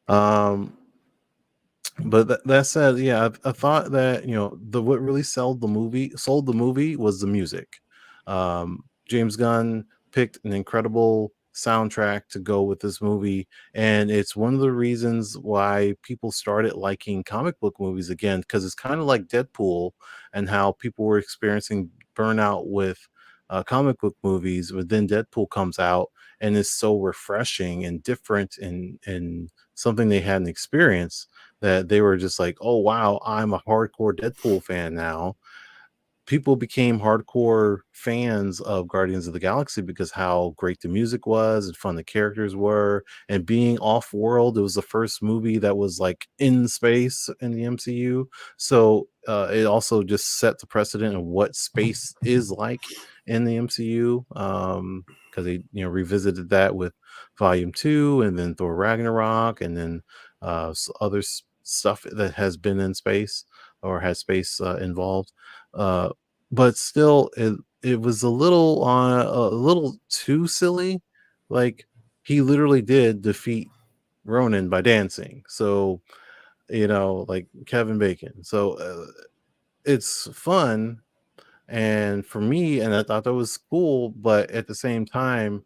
Um, but that said, yeah, I thought that the what really sold the movie was the music. James Gunn picked an incredible soundtrack to go with this movie, and it's one of the reasons why people started liking comic book movies again, because it's kind of like Deadpool and how people were experiencing burnout with comic book movies, but then Deadpool comes out and is so refreshing and different and something they hadn't experienced, that they were just like, oh wow, I'm a hardcore Deadpool fan now. People became hardcore fans of Guardians of the Galaxy because how great the music was and fun the characters were, and being off world. It was the first movie that was like in space in the MCU, so it also just set the precedent of what space is like in the MCU. Because they revisited that with Volume Two, and then Thor Ragnarok, and then other stuff that has been in space or has space involved. Uh, but still, it was a little too silly. Like, he literally did defeat Ronan by dancing. So, like Kevin Bacon. So it's fun, and for me, and I thought that was cool, but at the same time,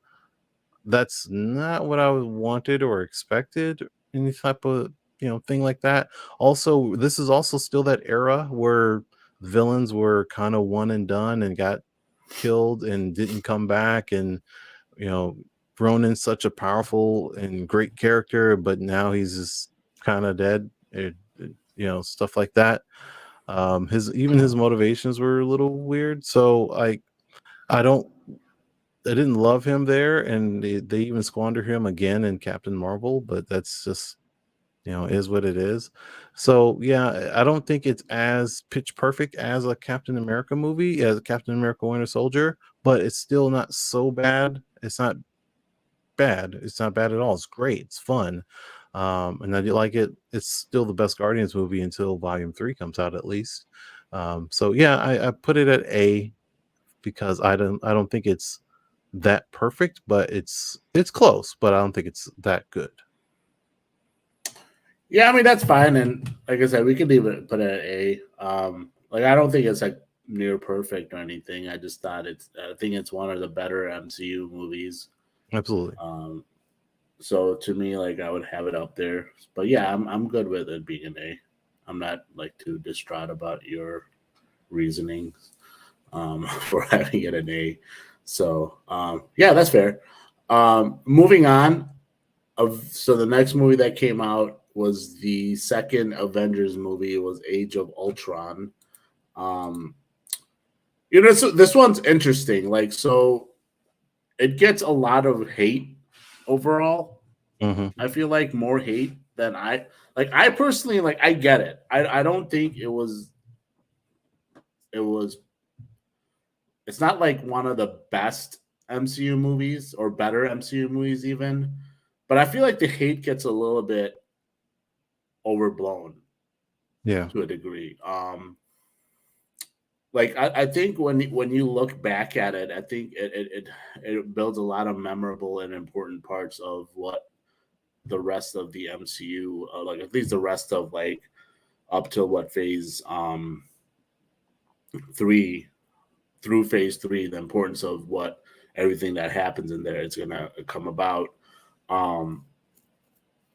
that's not what I wanted or expected, any type of thing like that. Also, this is also still that era where villains were kind of one and done and got killed and didn't come back, and you know Ronan's such a powerful and great character, but now he's just kind of dead. Stuff like that. His motivations were a little weird, so I don't I didn't love him there, and they even squander him again in Captain Marvel, but that's just is what it is. So yeah, I don't think it's as pitch perfect as a Captain America movie, as Captain America Winter Soldier, but it's still not so bad. It's not bad. It's not bad at all. It's great. It's fun. And I do like it. It's still the best Guardians movie until Volume 3 comes out, at least. So yeah, I put it at A, because I don't think it's that perfect, but it's close, but I don't think it's that good. Yeah, I mean that's fine, and like I said, we could leave it put it at A. Like I don't think it's like near perfect or anything. I just thought I think it's one of the better MCU movies. Absolutely. Um, so to me, like I would have it up there. But yeah, I'm good with it being an A. I'm not like too distraught about your reasoning for having it an A. So yeah, that's fair. Moving on, so the next movie that came out was the second Avengers movie. It was Age of Ultron. Um, this one's interesting. Like, so it gets a lot of hate overall. Hmm. I feel like more hate than I like. I personally like. I get it. I don't think it was. It was. It's not like one of the best MCU movies or better MCU movies even, but I feel like the hate gets a little bit overblown Yeah. to a degree. Like I think when you look back at it, I think it builds a lot of memorable and important parts of what the rest of the MCU, like at least the rest of up to what phase 3 through phase 3, the importance of what everything that happens in there is gonna come about. Um,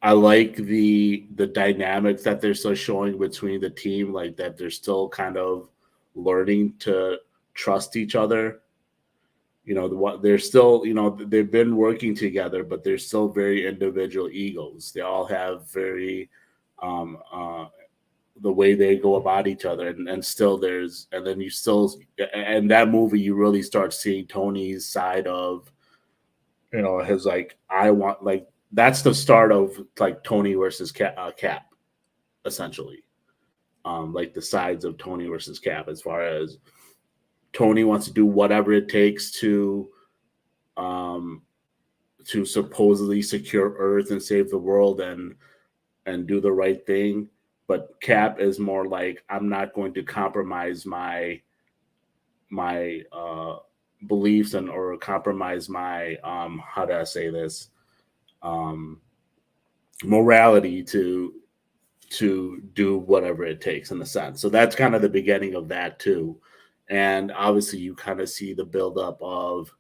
I like the dynamics that they're still showing between the team, like that they're still kind of learning to trust each other. What they're still, they've been working together, but they're still very individual egos. They all have very um, the way they go about each other, and still there's, and then you still, and that movie you really start seeing Tony's side of, his like, I want, like, that's the start of like Tony versus Cap, essentially. Like the sides of Tony versus Cap, as far as Tony wants to do whatever it takes um, to supposedly secure Earth and save the world and do the right thing. But Cap is more like, I'm not going to compromise my beliefs and or compromise my how do I say this, um, morality to do whatever it takes, in a sense. So that's kind of the beginning of that too. And obviously you kind of see the buildup of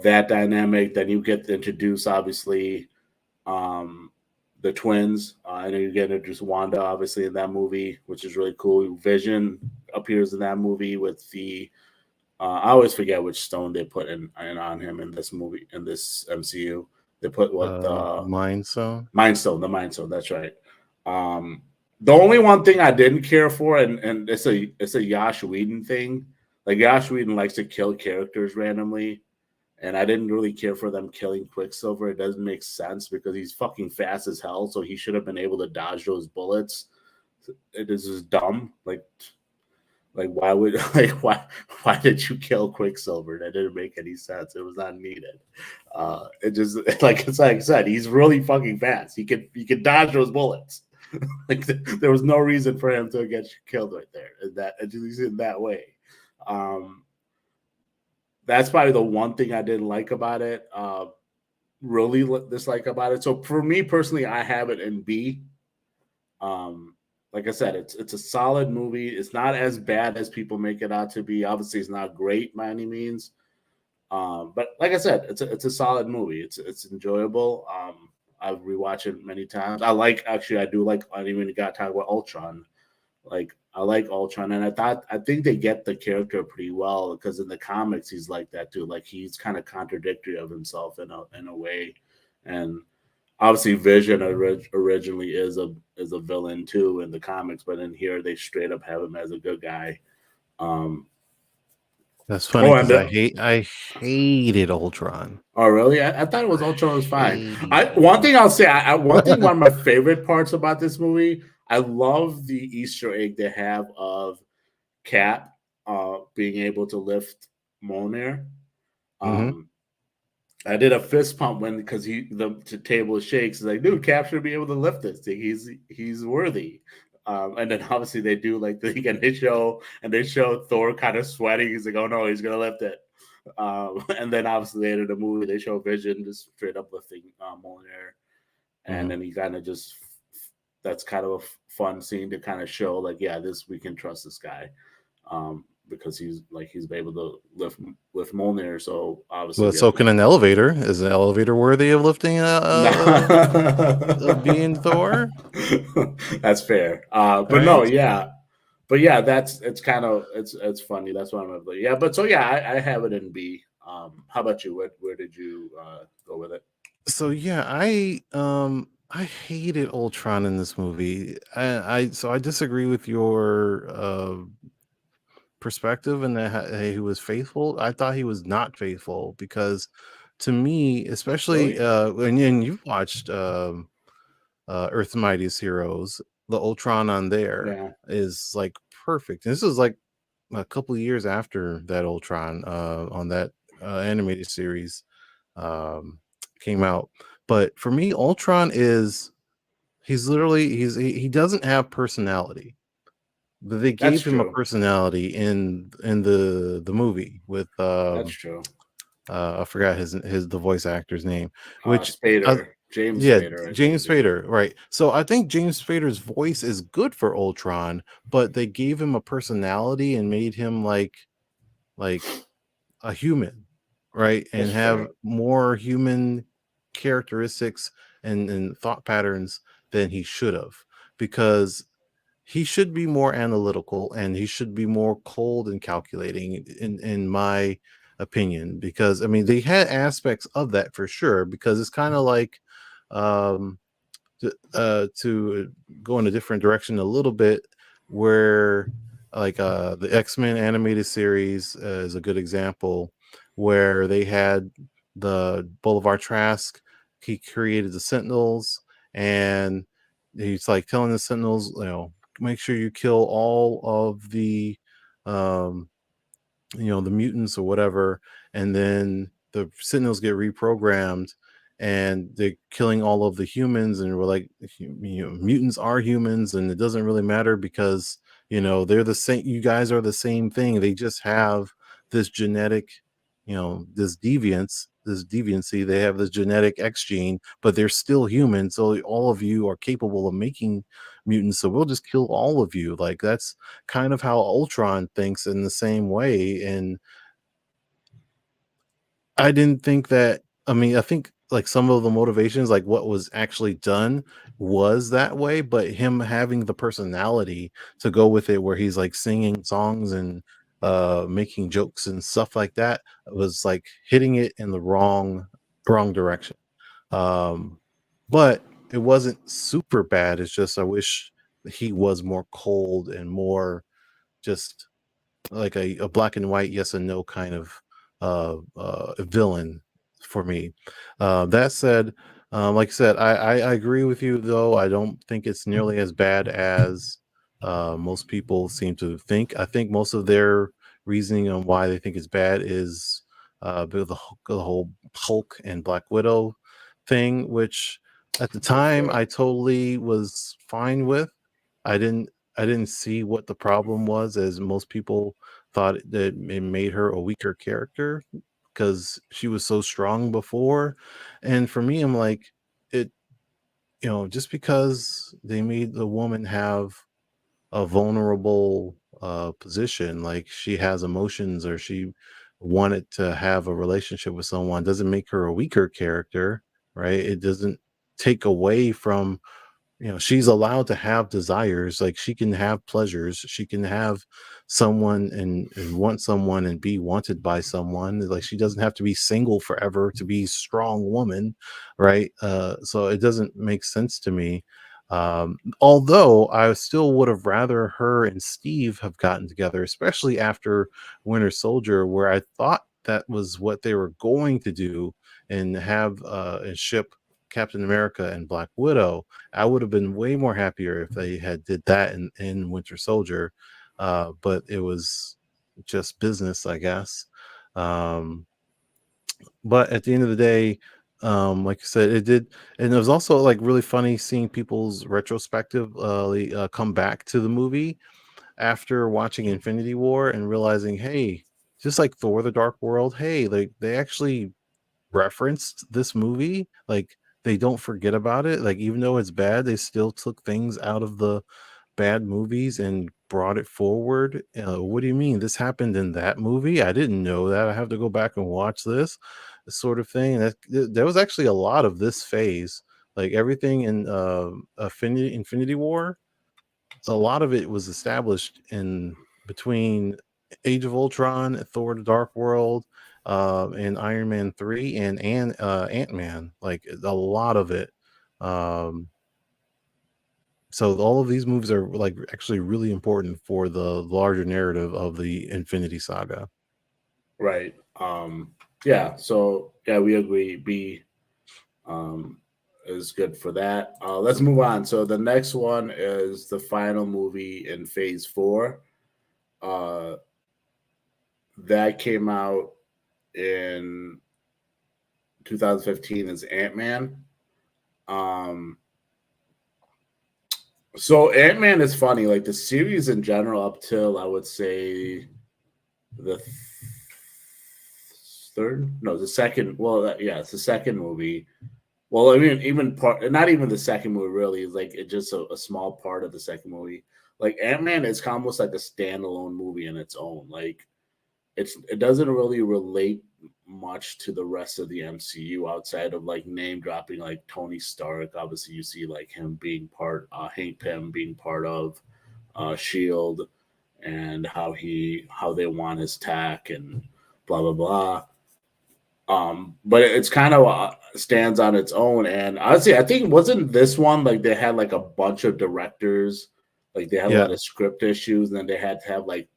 that dynamic. Then you get to introduce, obviously, um, the twins. I know you get introduced Wanda, obviously, in that movie, which is really cool. Vision appears in that movie with the. I always forget which stone they put in on him in this movie, in this MCU. They put what, Mind Stone. Mind Stone, the Mind Stone. That's right. Um, the only one thing I didn't care for, and it's a Josh Whedon thing. Like, Josh Whedon likes to kill characters randomly, and I didn't really care for them killing Quicksilver. It doesn't make sense because he's fucking fast as hell, so he should have been able to dodge those bullets. It is just dumb. Like why would why did you kill Quicksilver? That didn't make any sense. It was not needed. It just, like I said, he's really fucking fast. He could dodge those bullets. Like, there was no reason for him to get killed right there. Just in that way. That's probably the one thing I didn't like about it. Really dislike about it. So for me personally, I have it in B. Like I said, it's a solid movie. It's not as bad as people make it out to be. Obviously, it's not great by any means. But like I said, it's a solid movie. It's enjoyable. I've rewatched it many times. I do like. I didn't even got to talk about Ultron. Like, I like Ultron, and I think they get the character pretty well, because in the comics he's like that too. Like, he's kind of contradictory of himself in a way, and obviously Vision originally is a villain too in the comics, but in here they straight up have him as a good guy. Um, That's funny oh, because and I hated Ultron. oh, really? I thought it was Ultron was fine. Hated One thing I'll say, one of my favorite parts about this movie, I love the Easter egg they have of Cap being able to lift Mjolnir. Mhm. I did a fist pump because the table shakes. It's like, dude, Cap should be able to lift this thing. He's worthy. And then obviously they do like and they show Thor kind of sweating. He's like, oh no, he's gonna lift it. And then obviously later in the movie they show Vision just straight up lifting Mjolnir, and then he kind of just, that's kind of a fun scene to kind of show, like, yeah, we can trust this guy. Because he's able to lift Mjolnir, so obviously Well, so can an elevator. Is an elevator worthy of lifting being Thor? That's fair. But Right? no, yeah. But yeah, it's kind of it's funny. That's why I'm like, yeah. But so yeah, I have it in B. How about you? Where did you go with it? So yeah, I hated Ultron in this movie. I disagree with your perspective and that he was faithful. I thought he was not faithful because, to me, especially Really? when you've watched Earth's Mightiest Heroes, the Ultron on there Yeah. is like perfect. This is like a couple of years after that Ultron on that animated series um, came out. But for me, Ultron he doesn't have personality. But they That's gave him a true. personality in the movie with That's true. I forgot the voice actor's name, which Spader, James yeah, Spader, I think. James Spader, right. So I think James Spader's voice is good for Ultron, but they gave him a personality and made him like like a human, right? And That's have fair. more human characteristics and thought patterns than he should have, because he should be more analytical and he should be more cold and calculating in my opinion. Because I mean, they had aspects of that for sure, because it's kind of like um to go in a different direction a little bit, where like the X-Men animated series is a good example, where they had the Boulevard Trask. He created the Sentinels, and he's like telling the Sentinels, make sure you kill all of the um the mutants or whatever. And then the Sentinels get reprogrammed, and they're killing all of the humans, and we're like, mutants are humans, and it doesn't really matter, because they're the same, you guys are the same thing, they just have this genetic, this deviancy, they have this genetic X gene, but they're still human, so all of you are capable of making mutants, so we'll just kill all of you. Like, that's kind of how Ultron thinks in the same way. And I didn't think that. I mean, I think like some of the motivations, like what was actually done, was that way, but him having the personality to go with it, where he's like singing songs and making jokes and stuff like that, was like hitting it in the wrong direction. Um, but it wasn't super bad. It's just I wish he was more cold and more just like a black and white yes and no kind of villain for me. That said, like I said, I agree with you, though. I don't think it's nearly as bad as most people seem to think. I think most of their reasoning on why they think it's bad is the whole Hulk and Black Widow thing, which at the That's time fair. I totally was fine with. I didn't I didn't see what the problem was, as most people thought that it made her a weaker character because she was so strong before. And for me, I'm like, it, just because they made the woman have a vulnerable position, like she has emotions or she wanted to have a relationship with someone, doesn't make her a weaker character, right? It doesn't take away from, she's allowed to have desires, like she can have pleasures, she can have someone and want someone and be wanted by someone, like she doesn't have to be single forever to be a strong woman, right? So it doesn't make sense to me. Although I still would have rather her and Steve have gotten together, especially after Winter Soldier, where I thought that was what they were going to do, and have and ship Captain America and Black Widow. I would have been way more happier if they had did that in Winter Soldier, but it was just business, I guess. Um, but at the end of the day, like I said, it did, and it was also like really funny seeing people's retrospective come back to the movie after watching Infinity War and realizing, hey, just like Thor: The Dark World, hey, like they actually referenced this movie, like they don't forget about it, like even though it's bad, they still took things out of the bad movies and brought it forward. What do you mean this happened in that movie? I didn't know that, I have to go back and watch this sort of thing. There was actually a lot of this phase, like everything in Infinity War, a lot of it was established in between Age of Ultron, Thor: The Dark World, and Iron Man 3 and Ant-Man. Like a lot of it. Um, so all of these movies are like actually really important for the larger narrative of the Infinity Saga. Right. Yeah. So yeah, we agree. B um, is good for that. Let's move on. So the next one is the final movie in Phase Four. Uh, that came out in 2015 as Ant Man. Um, so Ant Man is funny. Like the series in general, up till I would say the third, no, the second. Well, yeah, it's the second movie. Well, I mean, even part, not even the second movie really is like it's just a small part of the second movie. Like Ant Man is almost like a standalone movie in its own. Like it doesn't really relate much to the rest of the MCU outside of like name dropping like Tony Stark. Obviously, you see like him being Hank Pym being part of Shield, and how they want his tech and blah blah blah. But it's kind of stands on its own. And honestly, I think wasn't this one like they had like a bunch of directors, like they had a Yeah, lot of script issues, and then they had to have like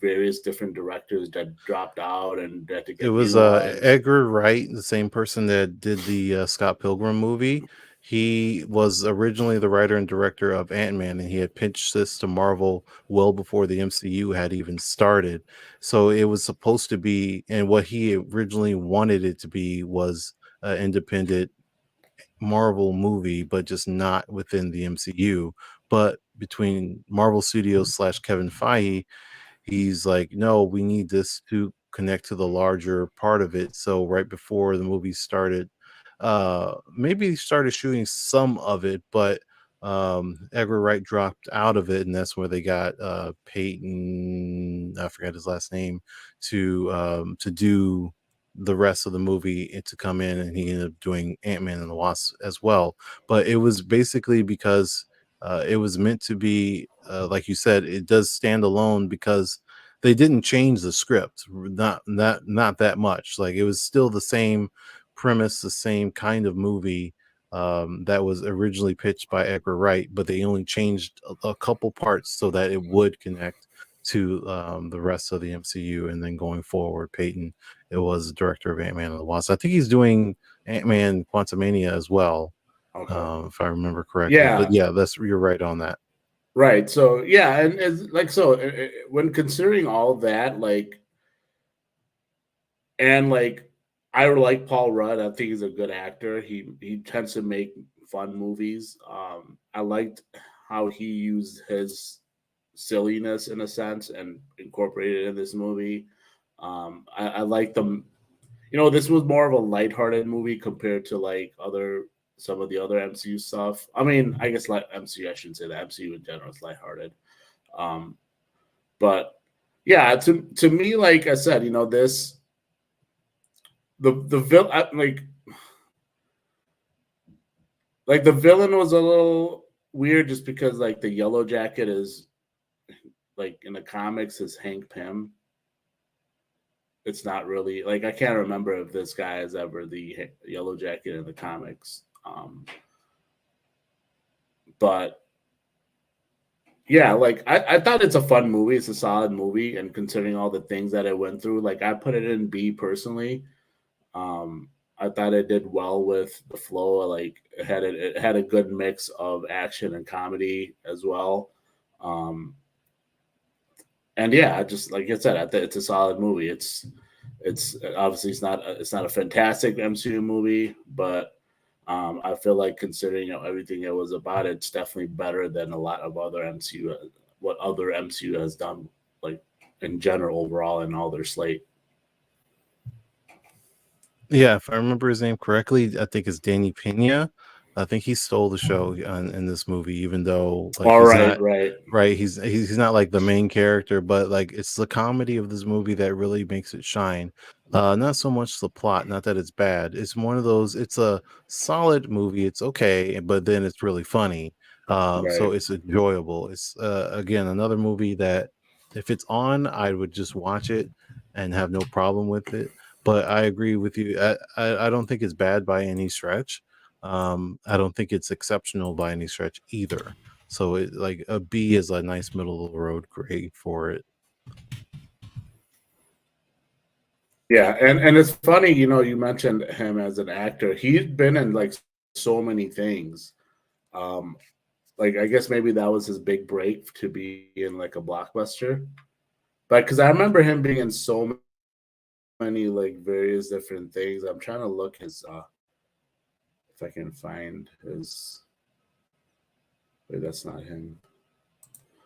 various different directors that dropped out and they had to it get was new ones. Edgar Wright, the same person that did the Scott Pilgrim movie. He was originally the writer and director of Ant-Man, and he had pitched this to Marvel well before the MCU had even started. So it was supposed to be, and what he originally wanted it to be was an independent Marvel movie, but just not within the MCU. But between Marvel Studios slash Kevin Feige, he's like, no, we need this to connect to the larger part of it. So right before the movie started, maybe he started shooting some of it, but Edgar Wright dropped out of it, and that's where they got Peyton, I forgot his last name, to do the rest of the movie and to come in, and he ended up doing Ant-Man and the Wasp as well. But it was basically because it was meant to be, like you said, it does stand alone because they didn't change the script, not that much. Like it was still the same premise, the same kind of movie that was originally pitched by Edgar Wright, but they only changed a couple parts so that it would connect to the rest of the MCU. And then going forward, Peyton, it was the director of Ant-Man and the Wasp. I think he's doing Ant-Man Quantumania as well, Okay. if I remember correctly. But Yeah. yeah, that's you're right on that. Right. So yeah, and it's like so when considering all that, like and like I like Paul Rudd. I think he's a good actor. He tends to make fun movies. I liked how he used his silliness in a sense and incorporated it in this movie. I like them. You know, this was more of a lighthearted movie compared to like other some of the other MCU stuff. I mean, I guess like MCU, I shouldn't say that. MCU in general is lighthearted. Um, but yeah, to me, like I said, you know, this the villain like the villain was a little weird just because like the Yellow Jacket is like in the comics is Hank Pym. It's not really like I can't remember if this guy is ever the Yellow Jacket in the comics. But yeah, like I thought it's a fun movie. It's a solid movie, and considering all the things that it went through, like I put it in B personally. Um, I thought it did well with the flow. Like it had a good mix of action and comedy as well. Um, and yeah, I just like I said, I think it's a solid movie. It's obviously it's not a fantastic MCU movie, but I feel like considering everything it was about, it's definitely better than a lot of other MCU what other MCU has done like in general overall in all their slate. Yeah, if I remember his name correctly, I think it's Danny Pena. I think he stole the show in this movie, even though like All he's right, not right, right. He's not like the main character, but like it's the comedy of this movie that really makes it shine. Not so much the plot, not that it's bad. It's one of those. It's a solid movie. It's okay, but then it's really funny. So right. it's enjoyable. It's again another movie that if it's on, I would just watch it and have no problem with it, but I agree with you. I don't think it's bad by any stretch. I don't think it's exceptional by any stretch either. So it like a B is a nice middle of the road grade for it. Yeah, and it's funny, you mentioned him as an actor. He's been in like so many things. Um, like I guess maybe that was his big break to be in like a blockbuster. But because I remember him being in so many like various different things. I'm trying to look his if I can find his. Wait, that's not him.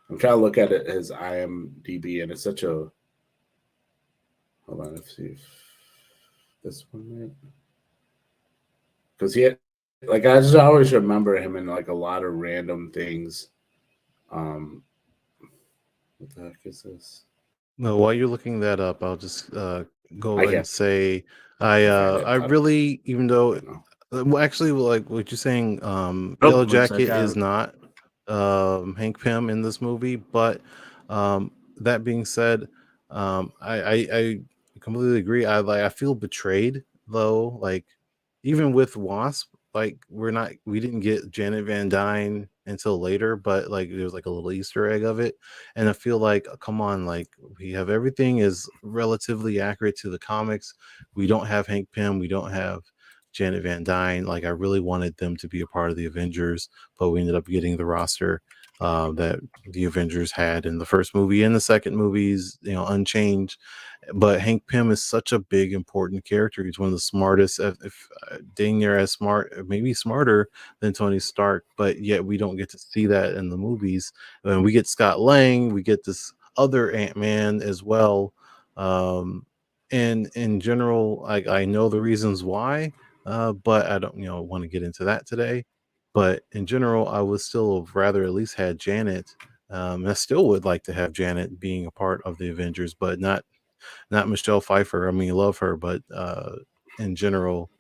I'm trying to look at his IMDb, and it's such a. Hold on, let's see if this one might. Because he had, like, I just always remember him in like a lot of random things. Um, what the heck is this? No, while you're looking that up, I'll just go I and can't say find it. I really, even though You know. well, actually, like what you're saying, Yellow Nope, looks like Jacket is I. not Hank Pym in this movie, but that being said, I completely agree. I feel betrayed though, like even with Wasp, like we didn't get Janet Van Dyne until later, but like there was like a little Easter egg of it, and I feel like come on, like we have everything is relatively accurate to the comics. We don't have Hank Pym, we don't have Janet Van Dyne. Like I really wanted them to be a part of the Avengers, but we ended up getting the roster that the Avengers had in the first movie and the second movies, unchanged. But Hank Pym is such a big, important character. He's one of the smartest, if dang near as smart, maybe smarter than Tony Stark. But yet we don't get to see that in the movies. And we get Scott Lang, we get this other Ant-Man as well. Um, and in general, I know the reasons why, but I don't want to get into that today. But in general, I would still have rather at least had Janet. I still would like to have Janet being a part of the Avengers, but not Michelle Pfeiffer. I mean, love her, but in general,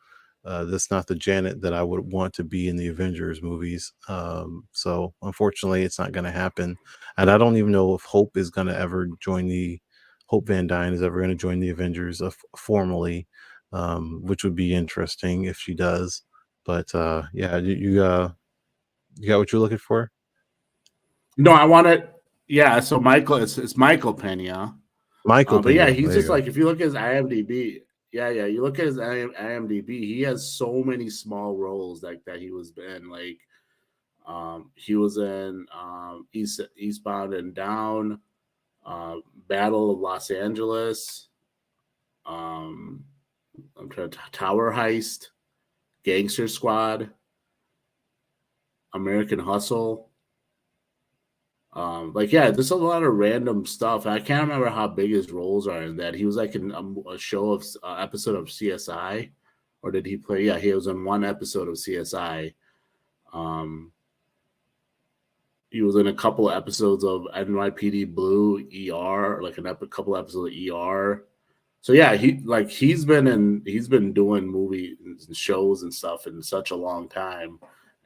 that's not the Janet that I would want to be in the Avengers movies. So unfortunately, it's not going to happen, and I don't even know if Hope is going to ever join the Hope Van Dyne is ever going to join the Avengers formally, which would be interesting if she does. But yeah, you got what you're looking for, No, I want it. Yeah, so Michael, it's Michael Pena. Michael But yeah, Pena. he's There you just go. like if you look at his IMDb. Yeah, yeah, you look at his IMDb. He has so many small roles like that he was in. Like, he was in Eastbound and Down, uh, Battle of Los Angeles. Um, I'm trying to Tower Heist, Gangster Squad, American Hustle. Like yeah, there's a lot of random stuff. I can't remember how big his roles are in that. He was like in a show of episode of CSI, or did he play? Yeah, he was in one episode of CSI. Um, he was in a couple of episodes of NYPD Blue, ER, like a couple episodes of ER. So yeah, he's been doing movie and shows and stuff in such a long time,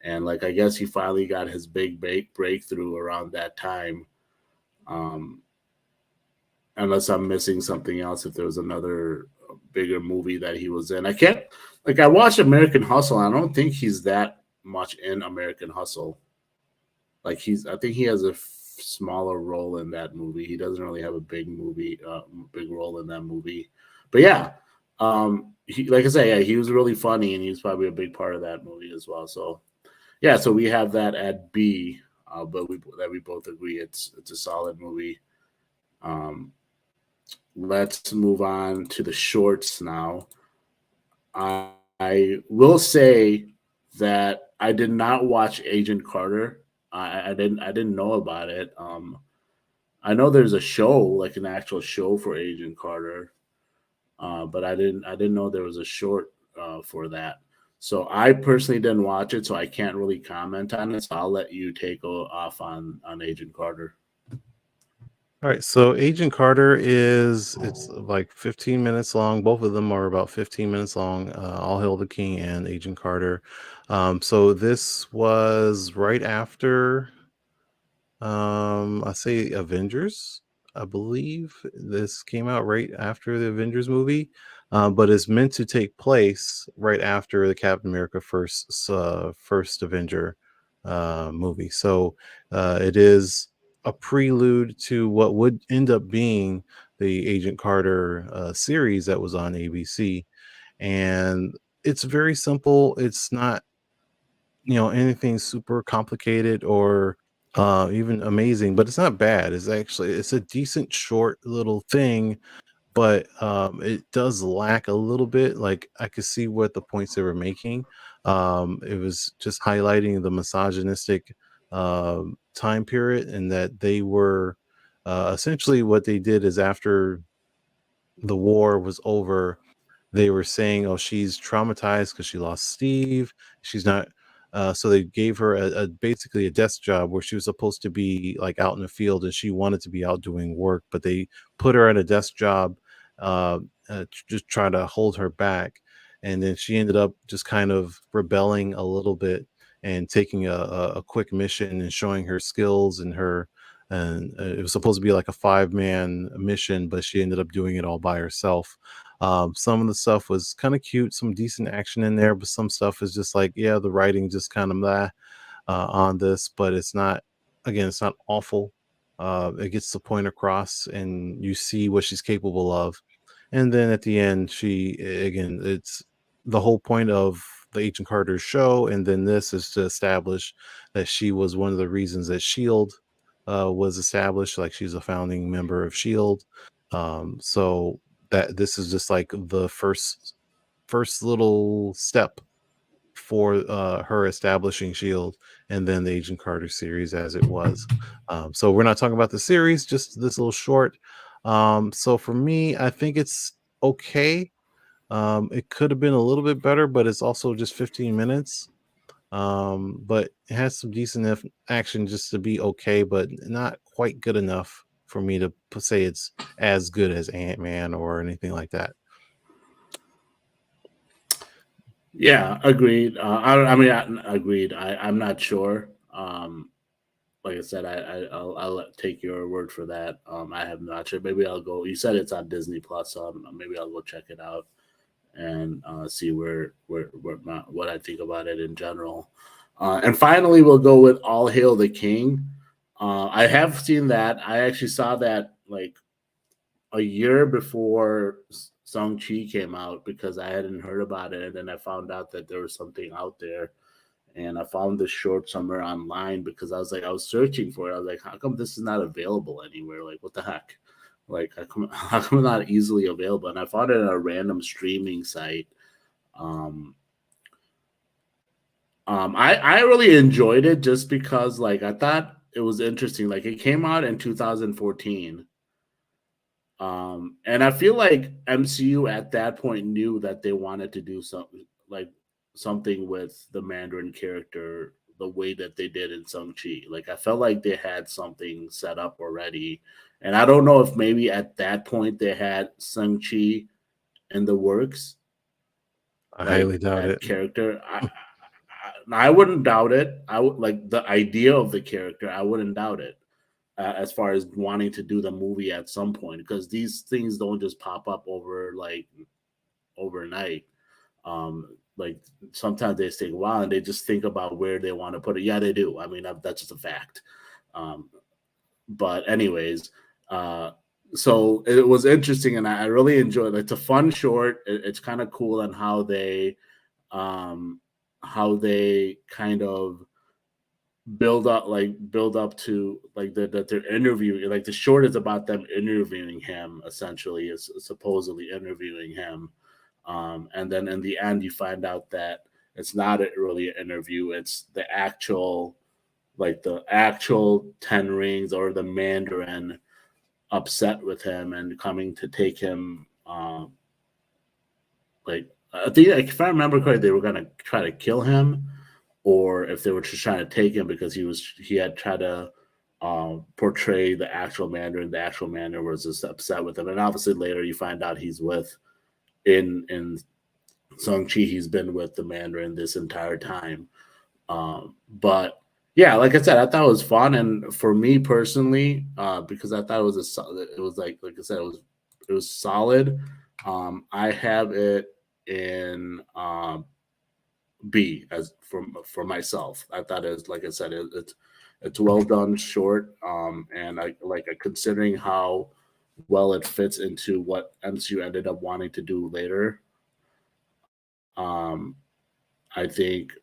and like I guess he finally got his big breakthrough around that time. Um, unless I'm missing something else, if there was another bigger movie that he was in, I can't. Like I watched American Hustle, and I don't think he's that much in American Hustle. Like I think he has a smaller role in that movie. He doesn't really have a big role in that movie. But yeah, like I say, yeah, he was really funny, and he was probably a big part of that movie as well. So yeah, so we have that at B, but we both agree it's a solid movie. Um, let's move on to the shorts now. I will say that I did not watch Agent Carter. I didn't know about it. I know there's a show, like an actual show for Agent Carter, but I didn't know there was a short for that. So I personally didn't watch it, so I can't really comment on it. So I'll let you take off on Agent Carter. All right, so Agent Carter it's like 15 minutes long. Both of them are about 15 minutes long. All Hail the King and Agent Carter. So this was right after I say Avengers. I believe this came out right after the Avengers movie, but it's meant to take place right after the Captain America first Avenger movie. So it is a prelude to what would end up being the Agent Carter series that was on ABC, and it's very simple. It's not anything super complicated or even amazing, but it's not bad. It's a decent short little thing, but it does lack a little bit. Like I could see what the points they were making. It was just highlighting the misogynistic time period, and that they were essentially what they did is after the war was over, they were saying, "Oh, she's traumatized because she lost Steve. She's not So they gave her basically a desk job where she was supposed to be like out in the field, and she wanted to be out doing work, but they put her at a desk job, uh, just try to hold her back. And then she ended up just kind of rebelling a little bit and taking a quick mission and showing her skills and her. And it was supposed to be like a 5-man mission, but she ended up doing it all by herself. Some of the stuff was kind of cute, some decent action in there, but some stuff is just like, yeah, the writing just kind of on this, but it's not, again, it's not awful. It gets the point across, and you see what she's capable of. And then at the end, again, it's the whole point of the Agent Carter show, and then this is to establish that she was one of the reasons that Shield was established. Like she's a founding member of Shield. So that this is just like the first little step for her establishing Shield, and then the Agent Carter series as it was. So we're not talking about the series, just this little short. So for me, I think it's okay. It could have been a little bit better, but it's also just 15 minutes. But it has some decent action just to be okay, but not quite good enough for me to say it's as good as Ant-Man or anything like that. Yeah, agreed. I mean, agreed. I'm not sure. Like I said, I'll take your word for that. I have not sure. Maybe I'll go. You said it's on Disney Plus, so maybe I'll go check it out and see what I think about it in general. And finally, we'll go with All Hail the King. I have seen that. I actually saw that like a year before Shang-Chi came out because I hadn't heard about it, and then I found out that there was something out there, and I found this short somewhere online because I was searching for it. I was like, how come this is not available anywhere? Like, what the heck? Like, how come not easily available? And I found it on a random streaming site. Um, I really enjoyed it just because, like, I thought it was interesting. Like, it came out in 2014. And I feel like MCU at that point knew that they wanted to do something with the Mandarin character the way that they did in Shang-Chi. Like I felt like they had something set up already. And I don't know if maybe at that point they had Shang-Chi in the works, I like highly doubt that it. character. I wouldn't doubt it. I would like the idea of the character. I wouldn't doubt it as far as wanting to do the movie at some point because these things don't just pop up overnight. Like sometimes they take a while and they just think about where they want to put it. Yeah, they do. I mean, that's just a fact. Um, but anyways, so it was interesting and I really enjoyed it. It's a fun short. It's kind of cool on um, how they kind of build up to like that they're interviewing like the short is about them interviewing him essentially is supposedly interviewing him and then in the end you find out that it's not really an interview, it's the actual 10 rings or the Mandarin upset with him and coming to take him like I think like, if I remember correctly they were going to try to kill him or if they were just trying to take him because he had tried to portray the actual Mandarin. The actual Mandarin was just upset with him, and obviously later you find out he's with in Song Chi. He's been with the Mandarin this entire time. But yeah, like I said, I thought it was fun, and for me personally, because I thought it was like I said, it was solid. I have it in B as for myself. I thought it's like I said, it's well done, short, and I like considering how well it fits into what MCU ended up wanting to do later. Um, I think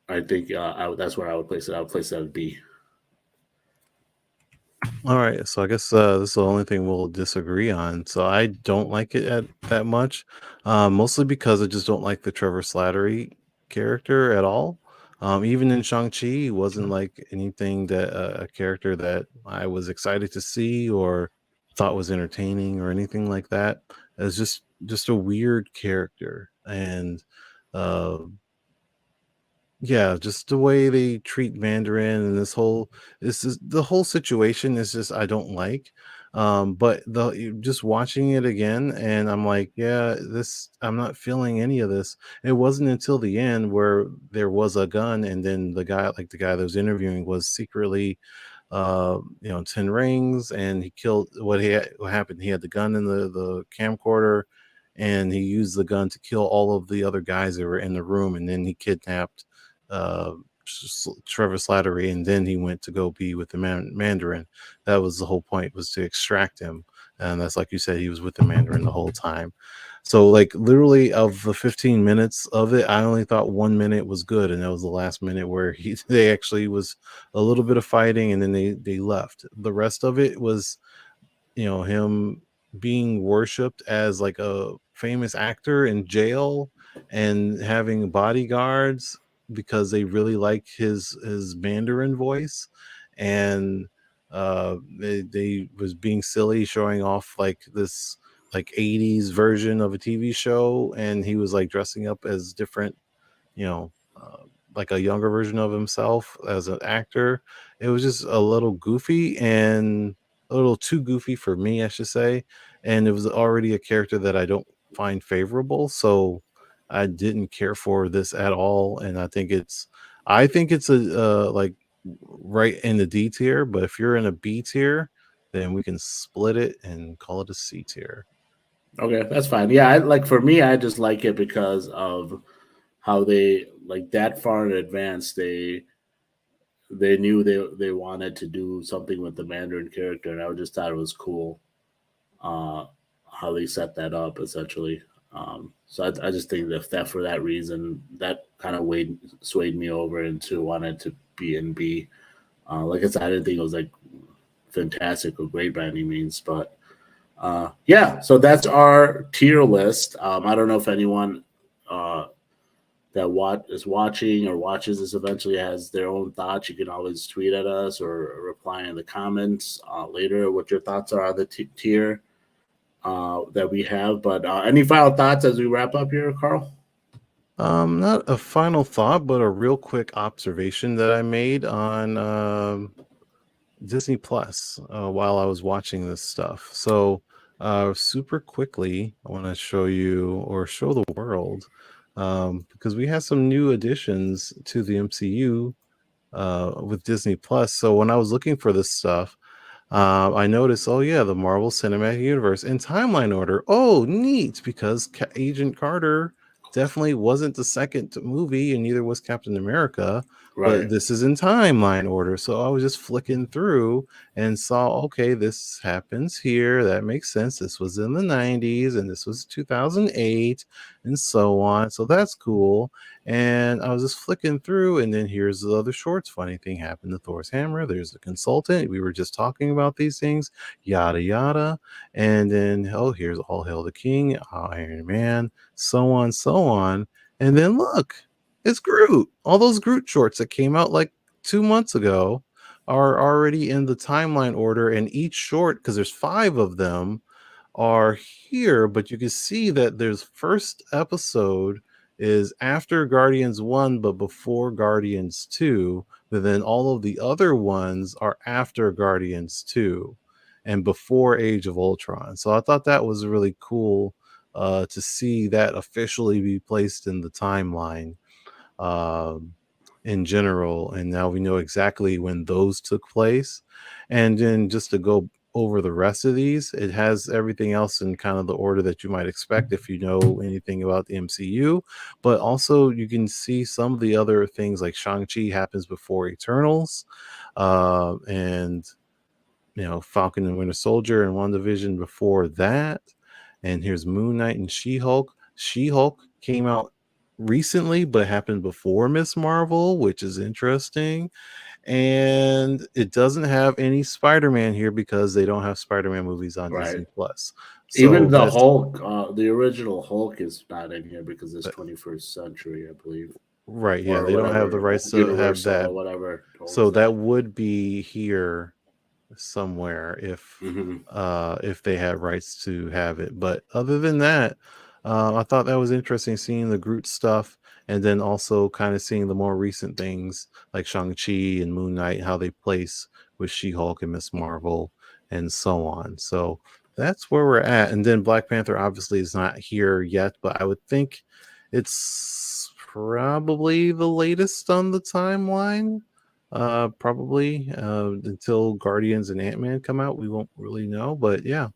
that's where I would place it. I would place it at B. All right, so I guess this is the only thing we'll disagree on. So I don't like it at that much, mostly because I just don't like the Trevor Slattery character at all. Even in Shang-Chi, he wasn't like anything that a character that I was excited to see or thought was entertaining or anything like that. It's just a weird character, and uh, Yeah, just the way they treat Mandarin and this is the whole situation is just I don't like. But just watching it again and I'm like, yeah, this I'm not feeling any of this. It wasn't until the end where there was a gun and then the guy that was interviewing was secretly 10 rings, and he killed what happened. He had the gun in the camcorder, and he used the gun to kill all of the other guys that were in the room, and then he kidnapped uh Trevor Slattery, and then he went to go be with the Mandarin. That was the whole point, was to extract him. And that's like you said, he was with the Mandarin the whole time. So like literally of the 15 minutes of it, I only thought 1 minute was good, and that was the last minute where he they actually was a little bit of fighting, and then they left. The rest of it was, him being worshipped as like a famous actor in jail and having bodyguards because they really like his Mandarin voice. And they was being silly, showing off like this like 80s version of a TV show, and he was like dressing up as different, you know, like a younger version of himself as an actor. It was just a little goofy, and a little too goofy for me, I should say. And it was already a character that I don't find favorable. So I didn't care for this at all. And I think it's like right in the D tier, but if you're in a B tier, then we can split it and call it a C tier. Okay, that's fine. Yeah, like for me, I just like it because of how they like that far in advance. They knew they wanted to do something with the Mandarin character, and I just thought it was cool uh, how they set that up essentially. So I just think that for that reason, that kind of swayed me over into wanting to be in B. Like I said, I didn't think it was like fantastic or great by any means, but yeah. So that's our tier list. I don't know if anyone uh, that is watching or watches this eventually has their own thoughts. You can always tweet at us or reply in the comments later what your thoughts are on the tier that we have. But any final thoughts as we wrap up here, Carl? Not a final thought, but a real quick observation that I made on Disney Plus while I was watching this stuff. So, super quickly, I want to show you or show the world, because we have some new additions to the MCU with Disney Plus. So, when I was looking for this stuff, I noticed, oh yeah, the Marvel Cinematic Universe in timeline order. Oh, neat, because Agent Carter definitely wasn't the second movie, and neither was Captain America. But Right. this is in timeline order. So I was just flicking through and saw, okay, this happens here. That makes sense. This was in the 90s and this was 2008 and so on. So that's cool. And I was just flicking through, and then here's the other shorts. Funny thing happened to Thor's hammer. There's the consultant. We were just talking about these things, yada yada. And then, oh, here's All Hail the King, Iron Man, so on, so on. And then look, it's Groot. All those Groot shorts that came out like 2 months ago are already in the timeline order, and each short, because there's 5 of them, are here, but you can see that there's first episode is after Guardians 1 but before Guardians 2, but then all of the other ones are after Guardians 2 and before Age of Ultron. So I thought that was really cool to see that officially be placed in the timeline um, in general. And now we know exactly when those took place. And then just to go over the rest of these, it has everything else in kind of the order that you might expect if you know anything about the MCU. But also, you can see some of the other things like Shang-Chi happens before Eternals. And Falcon and Winter Soldier and WandaVision before that. And here's Moon Knight and She-Hulk. She-Hulk came out recently, but it happened before Miss Marvel, which is interesting. And it doesn't have any Spider-Man here because they don't have Spider-Man movies on Right. Disney Plus. Even So the that's Hulk, the original Hulk is not in here because it's that, 21st century, I believe, right. Yeah, or they don't have the whatever, rights to have Universal that. or whatever owns So that. that would be here somewhere Hmm. if they had rights to have it. But other than that, I thought that was interesting seeing the Groot stuff. and then also kind of seeing the more recent things like Shang-Chi and Moon Knight, how they place with She-Hulk and Miss Marvel and so on. So that's where we're at. And then Black Panther obviously is not here yet, but I would think it's probably the latest on the timeline. Probably until Guardians and Ant-Man come out, we won't really know. But yeah,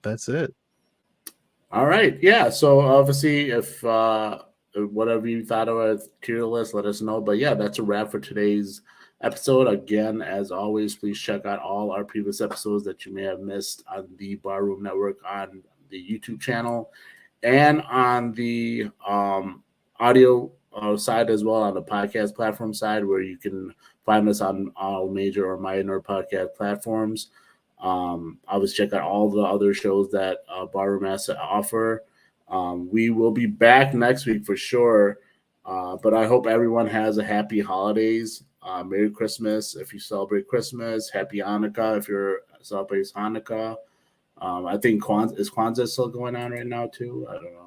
that's it. All right. Yeah. So obviously, if whatever you thought of a tier list, let us know. But yeah, that's a wrap for today's episode. Again, as always, please check out all our previous episodes that you may have missed on the Barroom Network on the YouTube channel and on the audio side as well, on the podcast platform side, where you can find us on all major or minor podcast platforms. Always check out all the other shows that Barroom has to offer. We will be back next week for sure. But I hope everyone has a happy holidays. Merry Christmas if you celebrate Christmas. Happy Hanukkah if you're celebrating Hanukkah. I think Kwanzaa still going on right now too. I don't know.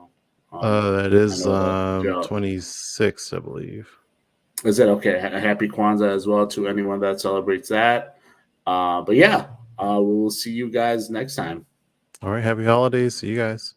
That I is know Joe. 26, I believe. Is it okay? Happy Kwanzaa as well to anyone that celebrates that. But yeah, we'll see you guys next time. All right, happy holidays. See you guys.